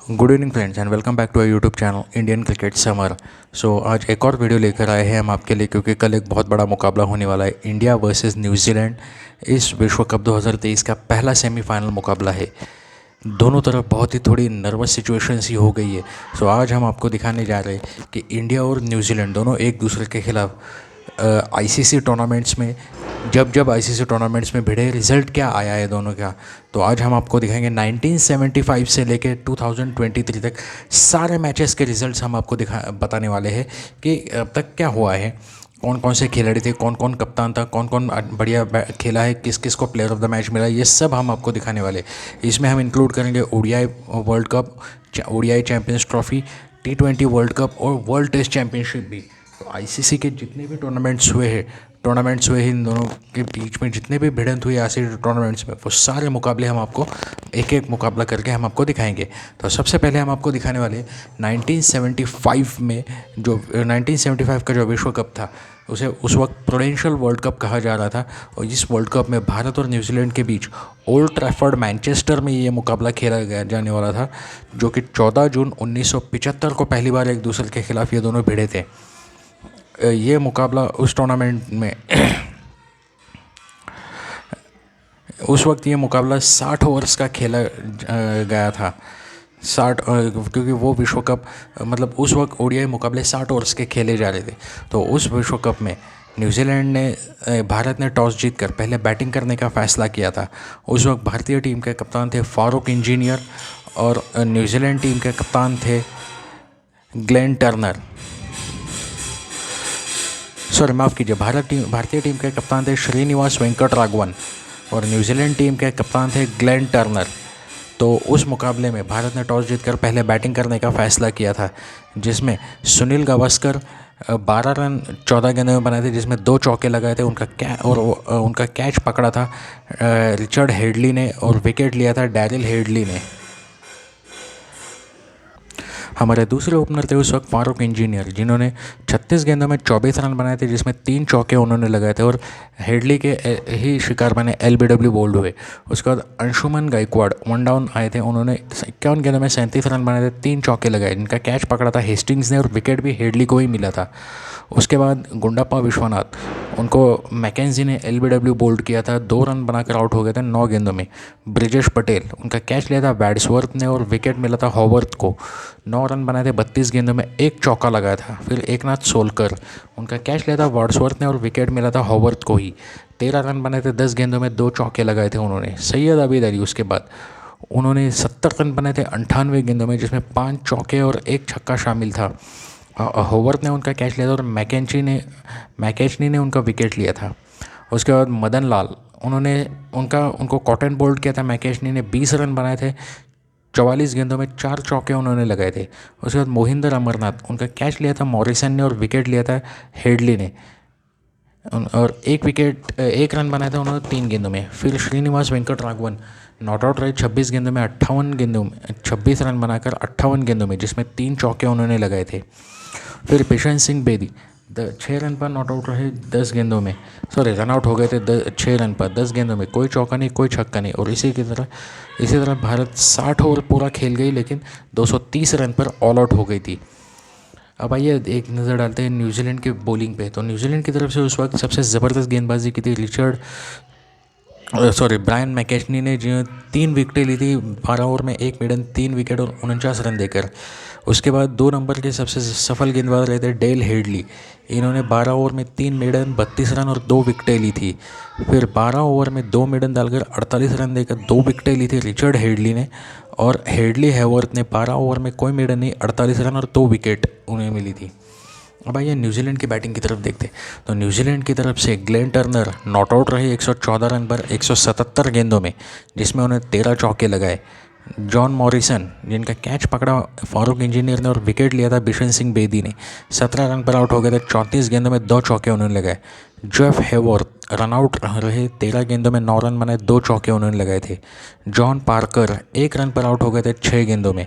Good evening friends and welcome back to our YouTube channel Indian cricket समर। आज एक और वीडियो लेकर आए हैं हम आपके लिए, क्योंकि कल एक बहुत बड़ा मुकाबला होने वाला है, इंडिया वर्सेस न्यूजीलैंड। इस विश्व कप 2023 का पहला सेमीफाइनल मुकाबला है। दोनों तरफ बहुत ही थोड़ी नर्वस सिचुएशन सी हो गई है। आज हम आपको दिखाने जा रहे हैं कि इंडिया और न्यूजीलैंड दोनों एक दूसरे के खिलाफ आईसीसी टूर्नामेंट्स में जब आईसीसी टूर्नामेंट्स में भिड़े, रिज़ल्ट क्या आया है दोनों का। तो आज हम आपको दिखाएंगे 1975 से लेकर 2023 तक सारे मैचेस के रिजल्ट्स हम आपको बताने वाले हैं कि अब तक क्या हुआ है, कौन कौन से खिलाड़ी थे, कौन कौन कप्तान था, कौन कौन बढ़िया खेला है, किस किस को प्लेयर ऑफ द मैच मिला, ये सब हम आपको दिखाने वाले। इसमें हम इंक्लूड करेंगे ODI world cup, ODI champions trophy, T20 world cup और वर्ल्ड टेस्ट चैंपियनशिप भी। तो आईसीसी के जितने भी टूर्नामेंट्स हुए हैं इन दोनों के बीच में, जितने भी भिड़ंत हुई आईसीसी टूर्नामेंट्स में, वो सारे मुकाबले हम आपको एक एक मुकाबला करके हम आपको दिखाएंगे। तो सबसे पहले हम आपको दिखाने वाले 1975 में, जो 1975 का जो विश्व कप था, उसे उस वक्त प्रूडेंशियल वर्ल्ड कप कहा जा रहा था। और इस वर्ल्ड कप में भारत और न्यूजीलैंड के बीच ओल्ड ट्रैफर्ड मैनचेस्टर में ये मुकाबला खेला जाने वाला था, जो कि 14 जून 1975 को पहली बार एक दूसरे के खिलाफ ये दोनों भिड़े थे। ये मुकाबला उस टूर्नामेंट में उस वक्त ये मुकाबला 60 ओवर्स का खेला गया था। 60, क्योंकि वो विश्व कप, मतलब उस वक्त ओडीआई मुकाबले 60 ओवर्स के खेले जा रहे थे। तो उस विश्व कप में न्यूजीलैंड ने भारत ने टॉस जीतकर पहले बैटिंग करने का फ़ैसला किया था। उस वक्त भारतीय टीम के कप्तान थे फारूक इंजीनियर और न्यूजीलैंड टीम के कप्तान थे ग्लेन टर्नर। माफ़ कीजिए, भारतीय टीम के कप्तान थे श्रीनिवास वेंकटराघवन और न्यूजीलैंड टीम के कप्तान थे ग्लेन टर्नर। तो उस मुकाबले में भारत ने टॉस जीतकर पहले बैटिंग करने का फ़ैसला किया था, जिसमें सुनील गावस्कर 12 रन 14 गेंदों में बनाए थे, जिसमें 2 चौके लगाए थे। उनका कैच पकड़ा था रिचर्ड हेडली ने और विकेट लिया था डैरिल हेडली ने। हमारे दूसरे ओपनर थे उस वक्त फारूक इंजीनियर, जिन्होंने 36 गेंदों में 24 रन बनाए थे, जिसमें 3 चौके उन्होंने लगाए थे और हेडली के ही शिकार बने, LBW बोल्ड हुए। उसके बाद अंशुमन गायकवाड़ 1 डाउन आए थे, उन्होंने 51 गेंदों में 37 रन बनाए थे, 3 चौके लगाए, जिनका कैच पकड़ा था हेस्टिंग्स ने और विकेट भी हेडली को ही मिला था। उसके बाद गुंडाप्पा विश्वनाथ, उनको मैकेंजी ने LBW बोल्ड किया था, 2 रन बनाकर आउट हो गए थे 9 गेंदों में। ब्रिजेश पटेल, उनका कैच लिया था वैड्सवर्थ ने और विकेट मिला था हॉवर्थ को, 9 रन बनाए थे 32 गेंदों में, 1 चौका लगाया था। फिर एकनाथ सोलकर, उनका कैच लिया था वर्ड्सवर्थ ने और विकेट मिला था हॉवर्थ को ही, 13 रन बनाए थे 10 गेंदों में, 2 चौके लगाए थे उन्होंने। सैयद आबिद अली, उसके बाद उन्होंने 70 रन बनाए थे 98 गेंदों में, जिसमें 5 चौके और 1 छक्का शामिल था। हॉवर्थ ने उनका कैच लिया था और मैकेचनी ने उनका विकेट लिया था। उसके बाद मदन लाल, उनको कॉटन बोल्ड किया था मैकेचनी ने, 20 रन बनाए थे 44 गेंदों में, 4 चौके उन्होंने लगाए थे। उसके बाद मोहिंदर अमरनाथ, उनका कैच लिया था मॉरिसन ने और विकेट लिया था हेडली ने, और 1 रन बनाया था उन्होंने 3 गेंदों में। फिर श्रीनिवास वेंकटराघवन नॉट आउट रहे 26 गेंदों में 26 रन बनाकर 58 गेंदों में, जिसमें 3 चौके उन्होंने लगाए थे। फिर बिशन सिंह बेदी 6 रन पर नॉट आउट रहे 10 गेंदों में, रन आउट हो गए थे 6 रन पर 10 गेंदों में, कोई चौका नहीं, कोई छक्का नहीं। और इसी तरह भारत 60 ओवर पूरा खेल गई, लेकिन 230 रन पर ऑल आउट हो गई थी। अब आइए एक नज़र डालते हैं न्यूजीलैंड के बॉलिंग पे। तो न्यूजीलैंड की तरफ से उस वक्त सबसे ज़बरदस्त गेंदबाजी की थी ब्रायन मैकेचनी ने, जो 3 विकेटें ली थी 12 ओवर में, 1 मेडन, 3 विकेट और 49 रन देकर। उसके बाद 2 नंबर के सबसे सफल गेंदबाज रहे थे डेल हेडली, इन्होंने 12 ओवर में 3 मेडन, 32 रन और 2 विकेटें ली थी। फिर 12 ओवर में 2 मेडन डालकर 48 रन देकर 2 विकेटें ली थी रिचर्ड हेडली ने, और हेडली हैवर्थ ने 12 ओवर में कोई मेडन नहीं, 48 रन और 2 विकेट उन्हें मिली थी। अब आइए न्यूजीलैंड की बैटिंग की तरफ देखते। तो न्यूजीलैंड की तरफ से ग्लेन टर्नर नॉट आउट रहे 114 रन पर 177 गेंदों में, जिसमें उन्हें 13 चौके लगाए। जॉन मॉरिसन, जिनका कैच पकड़ा फारूक इंजीनियर ने और विकेट लिया था बिशन सिंह बेदी ने, 17 रन पर आउट हो गए थे 34 गेंदों में, 2 चौके उन्होंने लगाए। जेफ हेवर्थ रन आउट रहे 13 गेंदों में, 9 रन बनाए, 2 चौके उन्होंने लगाए थे। जॉन पार्कर 1 रन पर आउट हो गए थे 6 गेंदों में।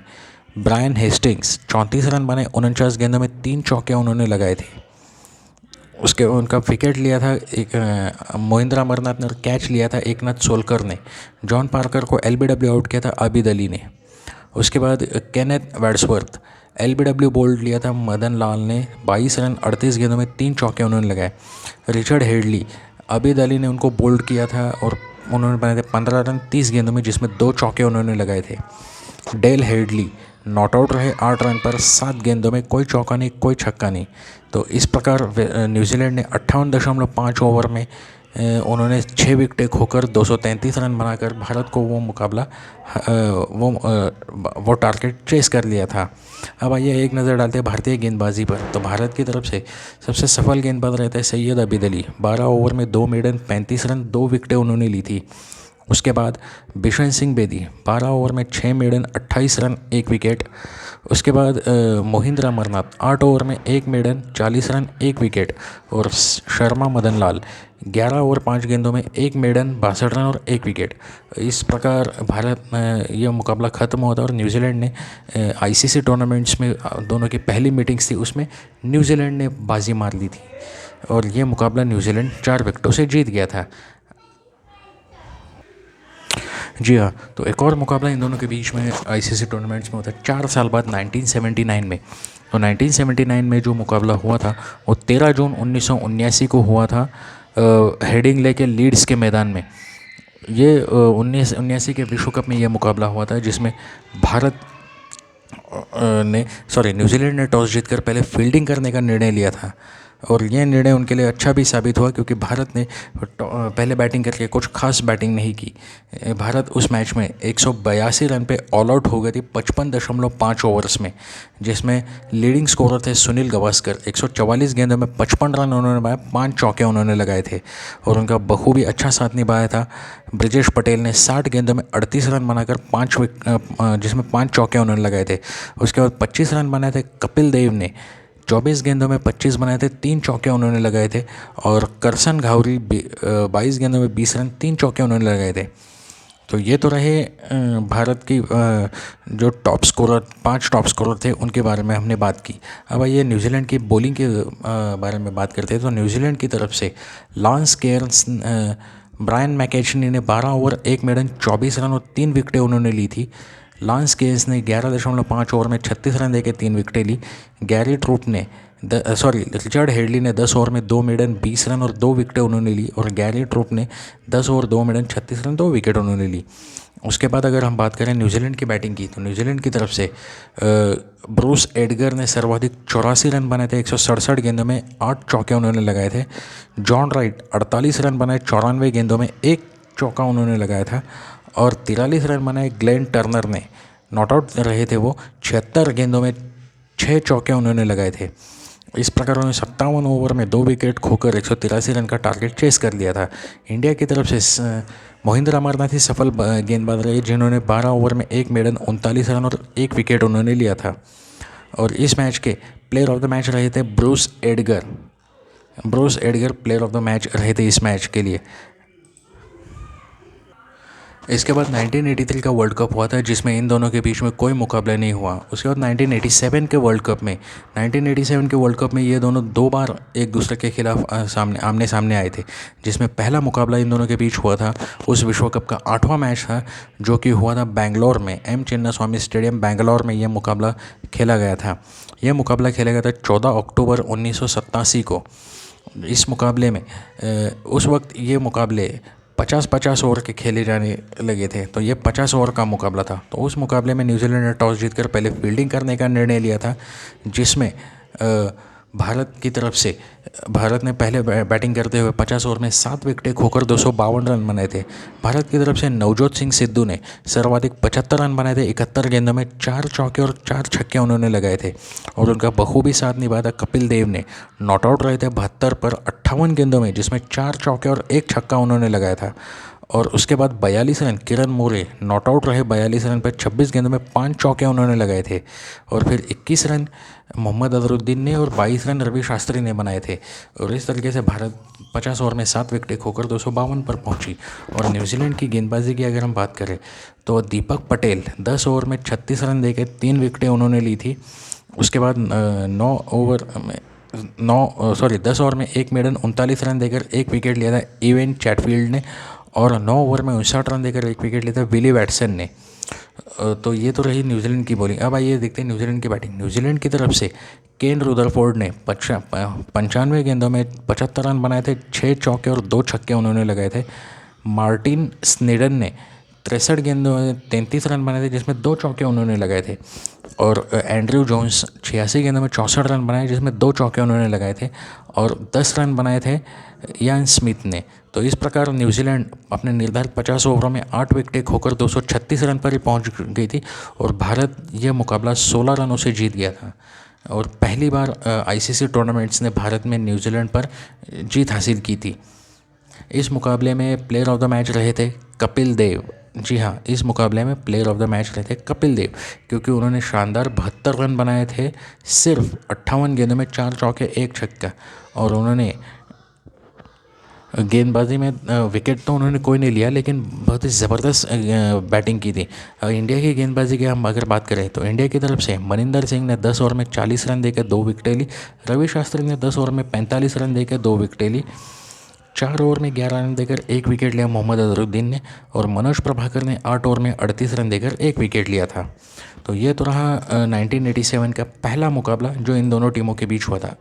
ब्रायन हेस्टिंग्स 34 रन बने 49 गेंदों में, 3 चौके उन्होंने लगाए थे। उनका विकेट लिया था मोहिंद्र अमरनाथ ने और कैच लिया था एकनाथ सोलकर ने। जॉन पार्कर को LBW आउट किया था आबिद अली ने। उसके बाद केनेथ वैड्सवर्थ, एलबीडब्ल्यू बोल्ड लिया था मदन लाल ने, 22 रन 38 गेंदों में 3 चौके उन्होंने लगाए। रिचर्ड हेडली, आबिद अली ने उनको बोल्ड किया था और उन्होंने बनाए थे 15 रन 30 गेंदों में, जिसमें 2 चौके उन्होंने लगाए थे। डेल हेडली नॉट आउट रहे 8 रन पर 7 गेंदों में, कोई चौका नहीं कोई छक्का नहीं। तो इस प्रकार न्यूजीलैंड ने 58.5 ओवर में उन्होंने 6 विकेटें खोकर 233 रन बनाकर भारत को वो मुकाबला वो टारगेट चेस कर लिया था। अब आइए एक नज़र डालते हैं भारतीय गेंदबाजी पर। तो भारत की तरफ से सबसे सफल गेंदबाज रहते हैं सैयद आबिद अली, 12 ओवर में 2 मेडन 35 रन 2 विकेटें उन्होंने ली थी। उसके बाद बिशन सिंह बेदी, 12 ओवर में 6 मेडन 28 रन 1 विकेट। उसके बाद मोहिंद्र अमरनाथ, 8 ओवर में 1 मेडन 40 रन 1 विकेट। और शर्मा मदन लाल, 11 ओवर 5 गेंदों में 1 मेडन 62 रन और 1 विकेट। इस प्रकार भारत यह मुकाबला ख़त्म हुआ था और न्यूजीलैंड ने आईसीसी टूर्नामेंट्स में दोनों की पहली मीटिंग्स थी, उसमें न्यूजीलैंड ने बाजी मार ली थी और ये मुकाबला न्यूजीलैंड 4 विकेटों से जीत गया था। जी हाँ, तो एक और मुकाबला इन दोनों के बीच में आईसीसी टूर्नामेंट्स में होता है 4 साल बाद 1979 में। तो 1979 में जो मुकाबला हुआ था वो 13 जून 1979 को हुआ था हेडिंग्ले के लीड्स के मैदान में। ये 1979 के विश्व कप में ये मुकाबला हुआ था, जिसमें न्यूजीलैंड ने टॉस जीतकर पहले फील्डिंग करने का निर्णय लिया था और यह निर्णय उनके लिए अच्छा भी साबित हुआ, क्योंकि भारत ने पहले बैटिंग करके कुछ खास बैटिंग नहीं की। भारत उस मैच में 182 रन पे ऑल आउट हो गई थी 55.5 ओवर्स में, जिसमें लीडिंग स्कोरर थे सुनील गावस्कर। 144 गेंदों में 55 रन उन्होंने बनाए, 5 चौके उन्होंने लगाए थे और उनका बखूबी अच्छा साथ निभाया था ब्रिजेश पटेल ने। 60 गेंदों में 38 रन बनाकर जिसमें 5 चौके उन्होंने लगाए थे। उसके बाद 25 रन बनाए थे कपिल देव ने, 24 गेंदों में 25 बनाए थे, 3 चौके उन्होंने लगाए थे। और करसन घावरी 22 गेंदों में 20 रन 3 चौके उन्होंने लगाए थे। तो ये तो रहे भारत की जो टॉप स्कोरर 5 टॉप स्कोरर थे उनके बारे में हमने बात की। अब आइए न्यूजीलैंड की बॉलिंग के बारे में बात करते हैं। तो न्यूजीलैंड की तरफ से लॉन्स केयर्स, ब्रायन मैकेचनी ने 12 ओवर 1 मेडन 24 रन और 3 विकेटें उन्होंने ली थी। लॉन्स केयर्स ने 11.5 ओवर में 36 रन देके 3 विकेटें ली। गैरी ट्रूप ने रिचर्ड हेडली ने 10 ओवर में 2 मेडन 20 रन और 2 विकेटें उन्होंने ली और गैरी ट्रूप ने 10 ओवर 2 मेडन 36 रन 2 विकेट उन्होंने ली। उसके बाद अगर हम बात करें न्यूजीलैंड की बैटिंग की, तो न्यूजीलैंड की तरफ से ब्रूस एडगर ने सर्वाधिक 84 रन बनाए थे 167 गेंदों में, 8 चौके उन्होंने लगाए थे। जॉन राइट 48 रन बनाए 94 गेंदों में, 1 चौका उन्होंने लगाया था। और 43 रन बनाए ग्लेन टर्नर ने, नॉट आउट रहे थे वो, 76 गेंदों में 6 चौके उन्होंने लगाए थे। इस प्रकार उन्होंने 57 ओवर में 2 विकेट खोकर 183 रन का टारगेट चेस कर लिया था। इंडिया की तरफ से मोहिंद्र अमरनाथ ही सफल गेंदबाज रहे, जिन्होंने 12 ओवर में 1 मेडन 39 रन और 1 विकेट उन्होंने लिया था। और इस मैच के प्लेयर ऑफ द मैच रहे थे Bruce Edgar player of the match रहे थे इस मैच के लिए। इसके बाद 1983 का वर्ल्ड कप हुआ था, जिसमें इन दोनों के बीच में कोई मुकाबला नहीं हुआ। उसके बाद 1987 के वर्ल्ड कप में ये दोनों 2 बार एक दूसरे के खिलाफ आमने सामने आए थे, जिसमें पहला मुकाबला इन दोनों के बीच हुआ था उस विश्व कप का 8वां मैच था, जो कि हुआ था बेंगलोर में, एम चिन्नास्वामी स्टेडियम बेंगलोर में। यह मुकाबला खेला गया था 14 अक्टूबर 1987 को। इस मुकाबले में उस वक्त ये मुकाबले 50-50 ओवर के खेले जाने लगे थे, तो ये 50 ओवर का मुकाबला था। तो उस मुकाबले में न्यूजीलैंड ने टॉस जीतकर पहले फील्डिंग करने का निर्णय लिया था, जिसमें भारत की तरफ से भारत ने पहले बैटिंग करते हुए 50 ओवर में 7 विकेटें खोकर 252 रन बनाए थे। भारत की तरफ से नवजोत सिंह सिद्धू ने सर्वाधिक 75 रन बनाए थे 71 गेंदों में, 4 चौके और 4 छक्के उन्होंने लगाए थे और उनका बखूबी साथ निभाया था कपिल देव ने। नॉट आउट रहे थे 72 पर 58 गेंदों में, जिसमें 4 चौके और 1 छक्का उन्होंने लगाया था। और उसके बाद 42 run Kiran More not out रहे 42 रन पर 26 गेंदों में 5 चौके उन्होंने लगाए थे। और फिर 21 रन मोहम्मद अजहरुद्दीन ने और 22 रन रवि शास्त्री ने बनाए थे। और इस तरीके से भारत 50 ओवर में 7 विकेटें खोकर 252 पर पहुंची। और न्यूजीलैंड की गेंदबाजी की अगर हम बात करें तो दीपक पटेल 10 ओवर में 36 रन देके 3 विकेटें उन्होंने ली थी। उसके बाद 10 ओवर में 1 मेडन 39 रन देकर 1 विकेट लिया था इवेन चैटफील्ड ने। और 9 ओवर में 59 रन देकर 1 विकेट लिया था विली वैटसन ने। तो ये तो रही न्यूजीलैंड की बॉलिंग। अब आइए देखते हैं न्यूजीलैंड की बैटिंग। न्यूजीलैंड की तरफ से केन रुदरफोर्ड ने 95 गेंदों में 75 रन बनाए थे, 6 चौके और 2 छक्के उन्होंने लगाए थे। मार्टिन स्नेडन ने 63 गेंदों में 33 रन बनाए थे, जिसमें 2 चौके उन्होंने लगाए थे। और एंड्रयू जोन्स 86 गेंदों में 64 रन बनाए, जिसमें 2 चौके उन्होंने लगाए थे। और 10 रन बनाए थे यान स्मिथ ने। तो इस प्रकार न्यूजीलैंड अपने निर्धारित 50 ओवरों में 8 विकेटें खोकर 236 रन पर ही पहुंच गई थी और भारत यह मुकाबला 16 रनों से जीत गया था। और पहली बार आईसीसी टूर्नामेंट्स ने भारत में न्यूजीलैंड पर जीत हासिल की थी। इस मुकाबले में प्लेयर ऑफ द मैच रहे थे कपिल देव। जी हाँ, इस मुकाबले में प्लेयर ऑफ द मैच रहे थे कपिल देव, क्योंकि उन्होंने शानदार 72 रन बनाए थे सिर्फ 58 गेंदों में, 4 चौके 1 छक्का। और उन्होंने गेंदबाजी में विकेट तो उन्होंने कोई नहीं लिया, लेकिन बहुत ही ज़बरदस्त बैटिंग की थी। इंडिया की गेंदबाजी की हम अगर बात करें तो इंडिया की तरफ से मनिंदर सिंह ने 10 ओवर में 40 रन देकर 2 विकेटें ली। रवि शास्त्री ने 10 ओवर में 45 रन देकर 2 विकेटें ली। 4 ओवर में 11 रन देकर 1 विकेट लिया मोहम्मद अजहरुद्दीन ने। और मनोज प्रभाकर ने 8 ओवर में 38 रन देकर 1 विकेट लिया था। तो ये तो रहा 1987 का पहला मुकाबला जो इन दोनों टीमों के बीच हुआ था।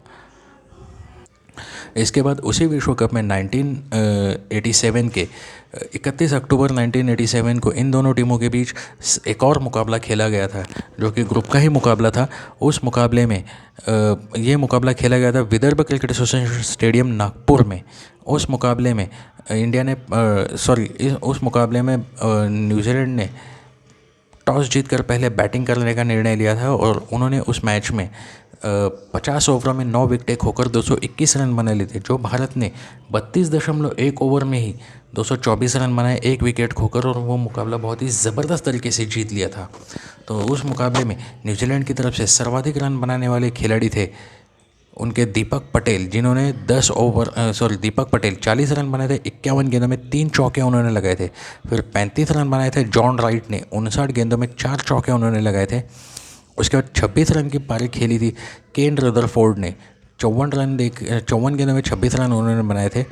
इसके बाद उसी विश्व कप में 1987 के 31 अक्टूबर 1987 को इन दोनों टीमों के बीच एक और मुकाबला खेला गया था, जो कि ग्रुप का ही मुकाबला था। उस मुकाबले में ये मुकाबला खेला गया था Vidarbha cricket association stadium Nagpur में। उस मुकाबले में उस मुकाबले में न्यूजीलैंड ने टॉस जीतकर पहले बैटिंग करने का निर्णय लिया था और उन्होंने उस मैच में 50 ओवरों में 9 विकेटें खोकर 221 रन बना लिए थे, जो भारत ने 32.1 ओवर में ही 224 रन बनाए 1 विकेट खोकर, और वो मुकाबला बहुत ही ज़बरदस्त तरीके से जीत लिया था। तो उस मुकाबले में न्यूजीलैंड की तरफ से सर्वाधिक रन बनाने वाले खिलाड़ी थे उनके दीपक पटेल, जिन्होंने दीपक पटेल 40 रन बनाए थे 51 गेंदों में, 3 चौके उन्होंने लगाए थे। फिर 35 रन बनाए थे जॉन राइट ने 59 गेंदों में, 4 चौके उन्होंने लगाए थे। उसके बाद 26 रन की पारी खेली थी केन रदरफोर्ड ने, 54 गेंदों में 26 रन उन्होंने बनाए थे।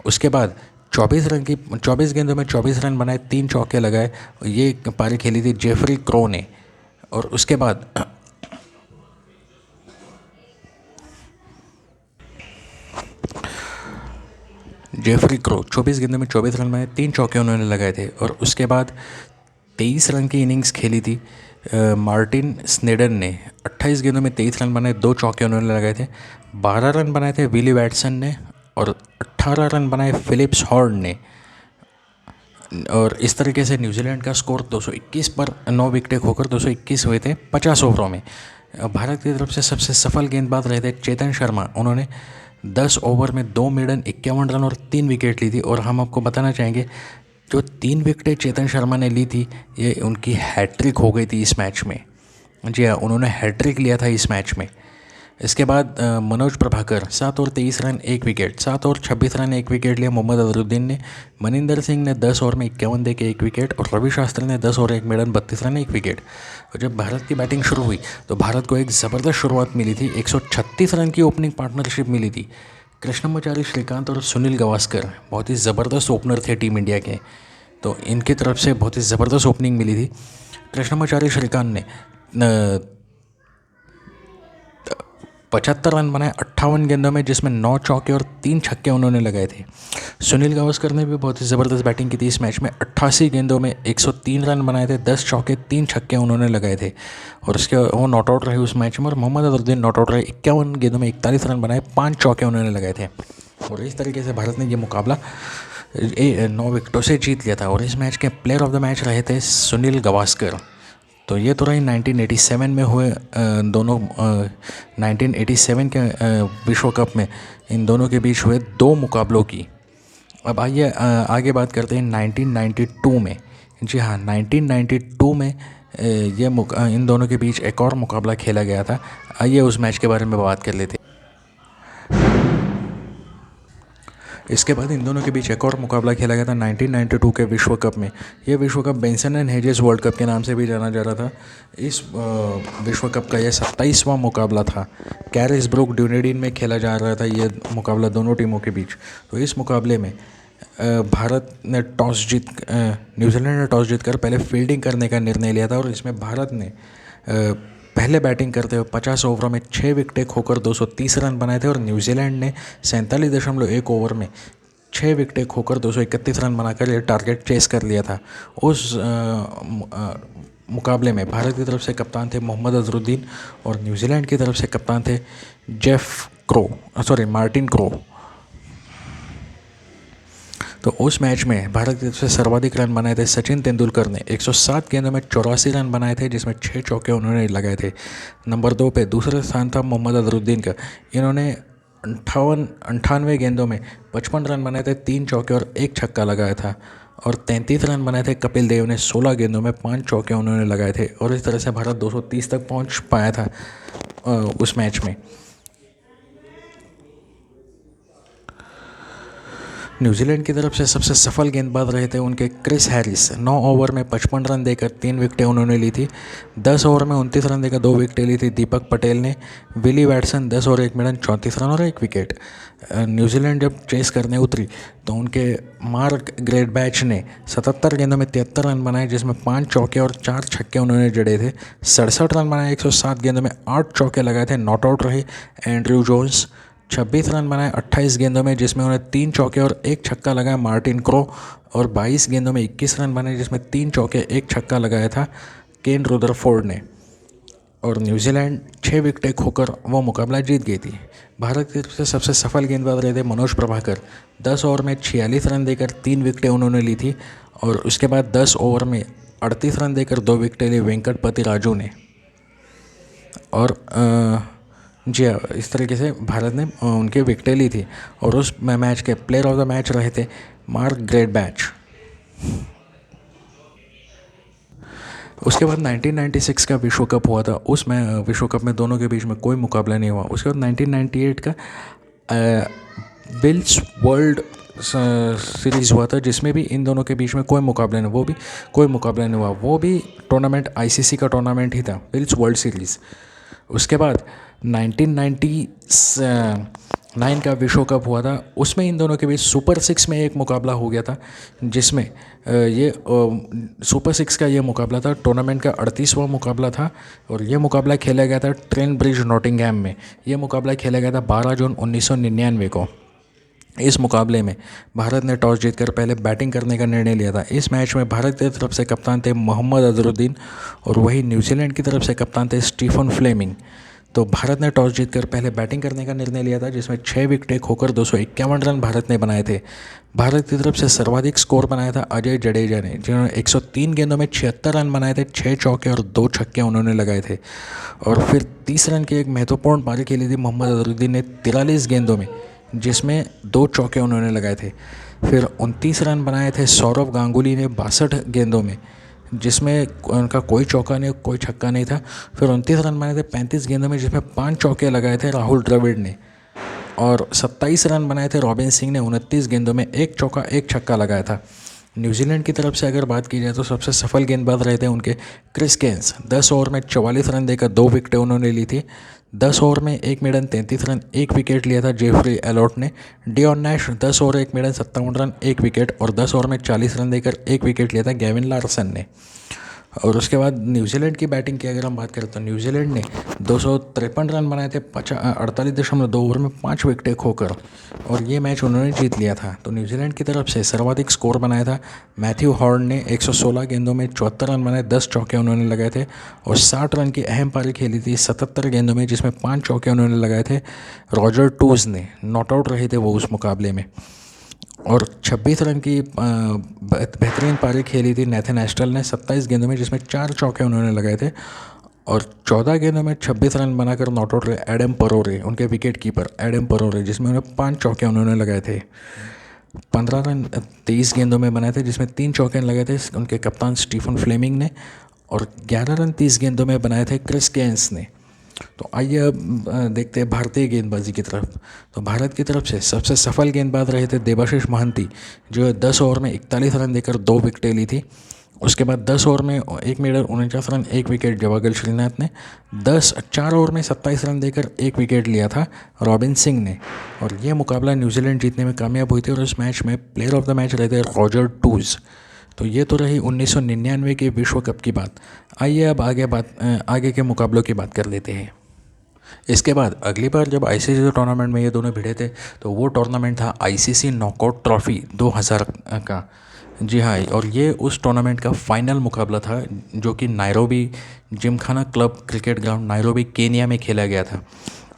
उसके बाद 24 गेंदों में 24 रन बनाए, 3 चौके लगाए। ये पारी खेली थी जेफरी क्रो ने। और उसके बाद जेफरी क्रो 24 गेंदों में 24 रन बनाए, 3 चौके उन्होंने लगाए थे। और उसके बाद 23 रन की इनिंग्स खेली थी मार्टिन स्नेडन ने, 28 गेंदों में 23 रन बनाए, 2 चौके उन्होंने लगाए थे। 12 रन बनाए थे विली वैटसन ने और 18 रन बनाए फिलिप्स हॉर्न ने। और इस तरीके से न्यूजीलैंड का स्कोर 221 पर 9 विकेटें खोकर 221 हुए थे 50 ओवरों में। भारत की तरफ से सबसे सफल गेंदबाज रहे थे चेतन शर्मा। उन्होंने 10 ओवर में 2 मेडन 51 रन और 3 विकेट ली थी। और हम आपको बताना चाहेंगे, जो 3 विकेटें चेतन शर्मा ने ली थी, ये उनकी हैट्रिक हो गई थी इस मैच में। जी हाँ, उन्होंने हैट्रिक लिया था इस मैच में। इसके बाद Manoj Prabhakar 7 over 23 run 1 wicket, 7 over 26 run 1 wicket लिया मोहम्मद अजहरुद्दीन ने। मनिंदर सिंह ने 10 ओवर में 51 दे के 1 विकेट, और रवि शास्त्री ने 10 ओवर 1 मेडन 32 रन 1 विकेट। और जब भारत की बैटिंग शुरू हुई तो भारत को एक ज़बरदस्त शुरुआत मिली थी। 136 रन की ओपनिंग पार्टनरशिप मिली थी। कृष्णमाचारी श्रीकांत और सुनील गावस्कर बहुत ही ज़बरदस्त ओपनर थे टीम इंडिया के, तो इनकी तरफ से बहुत ही ज़बरदस्त ओपनिंग मिली थी। कृष्णमाचारी श्रीकांत ने 75 रन बनाए 58 गेंदों में, जिसमें 9 चौके और 3 छक्के उन्होंने लगाए थे। सुनील गावस्कर ने भी बहुत ही ज़बरदस्त बैटिंग की थी इस मैच में। 88 गेंदों में 103 रन बनाए थे, 10 चौके 3 छक्के उन्होंने लगाए थे। और उसके वो नॉट आउट रहे उस मैच में। और मोहम्मद अजहरुद्दीन नॉट आउट रहे, 51 गेंदों में 41 रन बनाए, 5 चौके उन्होंने लगाए थे। और इस तरीके से भारत ने ये मुकाबला 9 विकेटों से जीत लिया था। और इस मैच के प्लेयर ऑफ द मैच रहे थे सुनील गावस्कर। तो ये तो रही 1987 में हुए दोनों 1987 के विश्व कप में इन दोनों के बीच हुए 2 मुकाबलों की। अब आइए आगे बात करते हैं 1992 में। जी हाँ, 1992 में इन दोनों के बीच एक और मुकाबला खेला गया था। आइए उस मैच के बारे में बात कर लेते हैं। इसके बाद इन दोनों के बीच एक और मुकाबला खेला गया था 1992 के विश्व कप में। यह विश्व cup Benson and hedges world cup के नाम से भी जाना जा रहा था। इस विश्व कप का यह 27वां मुकाबला था। कैरिसब्रुक ड्यूनेडिन में खेला जा रहा था ये मुकाबला दोनों टीमों के बीच। तो इस मुकाबले में भारत ने न्यूजीलैंड ने टॉस जीतकर पहले फील्डिंग करने का निर्णय लिया था और इसमें भारत ने पहले बैटिंग करते हुए 50 ओवरों में 6 विकेटें खोकर 230 रन बनाए थे और न्यूजीलैंड ने 47.1 ओवर में 6 विकेटें खोकर 231 रन बनाकर ये टारगेट चेस कर लिया था। उस मुकाबले में भारत की तरफ से कप्तान थे मोहम्मद अजरुद्दीन और न्यूजीलैंड की तरफ से कप्तान थे मार्टिन क्रो। तो उस मैच में भारत की तरफ से सर्वाधिक रन बनाए थे सचिन तेंदुलकर ने 107 गेंदों में 84 रन बनाए थे, जिसमें 6 चौके उन्होंने लगाए थे। नंबर 2 पे दूसरा स्थान था मोहम्मद अजरुद्दीन का। इन्होंने 98 गेंदों में 55 रन बनाए थे, 3 चौके और 1 छक्का लगाया था। और 33 रन बनाए थे कपिल देव ने 16 गेंदों में 5 चौके उन्होंने लगाए थे और इस तरह से भारत 230 तक पहुंच पाया था उस मैच में। न्यूजीलैंड की तरफ से सबसे सफल गेंदबाज रहे थे उनके क्रिस हैरिस। 9 ओवर में 55 रन देकर 3 विकेटें उन्होंने ली थी। 10 ओवर में 29 रन देकर 2 विकेटें ली थी दीपक पटेल ने। Willie Watson 10 over 1 minute 34 run और 1 विकेट। न्यूजीलैंड जब चेस करने उतरी तो उनके मार्क ग्रेडबैच ने 77 गेंदों में 73 रन बनाए, जिसमें 5 चौके और 4 छक्के उन्होंने जड़े थे। 67 रन बनाए, 107 गेंदों में 8 चौके लगाए थे। नॉट आउट रहे एंड्रयू जोन्स। 26 रन बनाए 28 गेंदों में, जिसमें उन्हें 3 चौके और 1 छक्का लगाया मार्टिन क्रो। और 22 गेंदों में 21 रन बनाए, जिसमें 3 चौके 1 छक्का लगाया था केन रुदरफोर्ड ने। और न्यूजीलैंड 6 विकेटें खोकर वो मुकाबला जीत गई थी। भारत की तरफ से सबसे सफल गेंदबाज रहे थे मनोज प्रभाकर। 10 ओवर में 46 रन देकर 3 विकेटें उन्होंने ली थी और उसके बाद 10 ओवर में 38 रन देकर 2 विकेटें ली वेंकटपति राजू ने। और जी हाँ, इस तरीके से भारत ने उनके विकेटें ली थी। और उस मैच के प्लेयर ऑफ द मैच रहे थे मार्क ग्रेडबैच। उसके बाद 1996 का विश्व कप हुआ था। उस विश्व कप में दोनों के बीच में कोई मुकाबला नहीं हुआ। उसके बाद 1998 का बिल्स वर्ल्ड सीरीज़ हुआ था, जिसमें भी इन दोनों के बीच में कोई मुकाबला नहीं हुआ। वो भी टूर्नामेंट आईसीसी का टूर्नामेंट ही था, बिल्स वर्ल्ड सीरीज़। उसके बाद 1999 का विश्व कप हुआ था। उसमें इन दोनों के बीच सुपर 6 में एक मुकाबला हो गया था, जिसमें ये सुपर 6 का ये मुकाबला था, टूर्नामेंट का 38वां मुकाबला था। और ये मुकाबला खेला गया था ट्रेंट ब्रिज नॉटिंघम में। ये मुकाबला खेला गया था 12 जून 1999 को। इस मुकाबले में भारत ने टॉस जीतकर पहले बैटिंग करने का निर्णय लिया था। इस मैच में भारत की तरफ से कप्तान थे मोहम्मद अजरुद्दीन और वही न्यूजीलैंड की तरफ से कप्तान थे स्टीफन फ्लेमिंग। तो भारत ने टॉस जीतकर पहले बैटिंग करने का निर्णय लिया था, जिसमें 6 विकेटें खोकर 251 रन भारत ने बनाए थे। भारत की तरफ से सर्वाधिक स्कोर बनाया था अजय जडेजा ने, जिन्होंने 103 गेंदों में 76 रन बनाए थे। 6 चौके और 2 छक्के उन्होंने लगाए थे। और फिर 30 रन की एक महत्वपूर्ण पारी खेली थी मोहम्मद अजरुद्दीन ने 43 गेंदों में, जिसमें 2 चौके उन्होंने लगाए थे। फिर 29 रन बनाए थे सौरव गांगुली ने 62 गेंदों में, जिसमें उनका कोई चौका नहीं कोई छक्का नहीं था। फिर 29 रन बनाए थे 35 गेंदों में, जिसमें 5 चौके लगाए थे राहुल द्रविड़ ने। और 27 रन बनाए थे रॉबिन सिंह ने 29 गेंदों में, 1 चौका 1 छक्का लगाया था। न्यूजीलैंड की तरफ से अगर बात की जाए तो सबसे सफल गेंदबाज रहे थे उनके क्रिस गेंस। 10 ओवर में 44 रन देकर 2 विकेटें उन्होंने ली थी। 10 ओवर में 1 मिनट 33 रन 1 विकेट लिया था जेफरी एलोट ने। Dion Nash 10 over 1 minute 57 run 1 wicket और 10 ओवर में 40 रन देकर 1 विकेट लिया था गेविन लार्सन ने। और उसके बाद न्यूजीलैंड की बैटिंग की अगर हम बात करें तो न्यूजीलैंड ने 253 रन बनाए थे 48.2 ओवर में 5 विकेटें खोकर, और ये मैच उन्होंने जीत लिया था। तो न्यूजीलैंड की तरफ से सर्वाधिक स्कोर बनाया था मैथ्यू हॉर्न ने 116 गेंदों में 74 रन बनाए, 10 चौके उन्होंने लगाए थे। और 60 रन की अहम पारी खेली थी 77 गेंदों में, जिसमें 5 चौके उन्होंने लगाए थे। रॉजर टूज ने नॉट आउट रहे थे वो उस मुकाबले में। और 26 रन की बेहतरीन पारी खेली थी नेथन एस्टल ने 27 गेंदों में, जिसमें 4 चौके उन्होंने लगाए थे। और 14 गेंदों में 26 रन बनाकर नॉट आउट रहे एडम परोरे, उनके विकेट कीपर एडम परोरे, जिसमें उन्हें 5 चौके उन्होंने लगाए थे। 15 रन 23 गेंदों में बनाए थे, जिसमें 3 चौके लगाए थे उनके कप्तान स्टीफन फ्लेमिंग ने। और 11 रन 30 गेंदों में बनाए थे क्रिस गेंस ने। तो आइए अब देखते हैं भारतीय गेंदबाजी की तरफ। तो भारत की तरफ से सबसे सफल गेंदबाज रहे थे देबाशीष महंती, जो 10 ओवर में 41 रन देकर 2 विकेटें ली थी। उसके बाद 10 ओवर में 1 maiden 49 run 1 wicket Javagal Srinath ने 4 ओवर में 27 रन देकर 1 विकेट लिया था रॉबिन सिंह ने। और ये मुकाबला न्यूजीलैंड जीतने में कामयाब हुई थी और इस मैच में प्लेयर ऑफ द मैच रहे थे रॉजर टूज। तो ये तो रही 1999 के विश्व कप की बात। आइए अब आगे के मुकाबलों की बात कर लेते हैं। इसके बाद अगली बार जब आईसीसी टूर्नामेंट में ये दोनों भिड़े थे तो वो टूर्नामेंट था आईसीसी नॉकआउट ट्रॉफी 2000 का। जी हाँ, और ये उस टूर्नामेंट का फाइनल मुकाबला था जो कि Nairobi Gymkhana club cricket ground Nairobi Kenya में खेला गया था।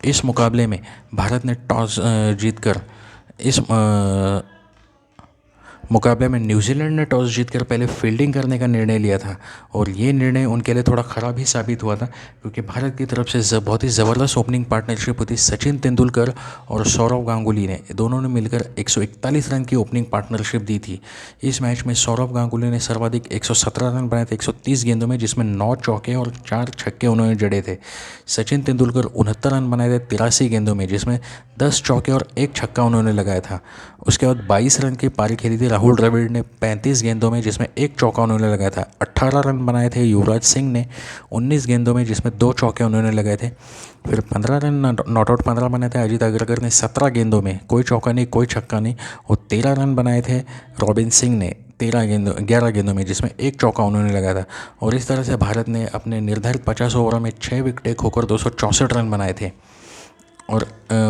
इस मुकाबले में भारत ने टॉस जीतकर इस मुकाबले में न्यूजीलैंड ने टॉस जीतकर पहले फील्डिंग करने का निर्णय लिया था और ये निर्णय उनके लिए थोड़ा ख़राब ही साबित हुआ था क्योंकि भारत की तरफ से बहुत ही ज़बरदस्त ओपनिंग पार्टनरशिप हुई थी। सचिन तेंदुलकर और सौरव गांगुली ने दोनों ने मिलकर 141 रन की ओपनिंग पार्टनरशिप दी थी। इस मैच में सौरव गांगुली ने सर्वाधिक 117 रन बनाए थे 130 गेंदों में, जिसमें 9 चौके और 4 छक्के उन्होंने जड़े थे। सचिन तेंदुलकर 69 रन बनाए थे 83 गेंदों में, जिसमें 10 चौके और 1 छक्का उन्होंने लगाया था। उसके बाद 22 रन की पारी खेली थी राहुल द्रविड़ ने 35 गेंदों में, जिसमें 1 चौका उन्होंने लगाया था। 18 रन बनाए थे युवराज सिंह ने 19 गेंदों में, जिसमें 2 चौके उन्होंने लगाए थे। फिर 15 रन नॉट आउट 15 बनाए थे अजीत अग्रकर ने 17 गेंदों में, कोई चौका नहीं कोई छक्का नहीं। और 13 रन बनाए थे रॉबिन सिंह ने 11 गेंदों में, जिसमें 1 चौका उन्होंने लगाया था। और इस तरह से भारत ने अपने निर्धारित 50 ओवरों में 6 विकेटें खोकर 264 रन बनाए थे। और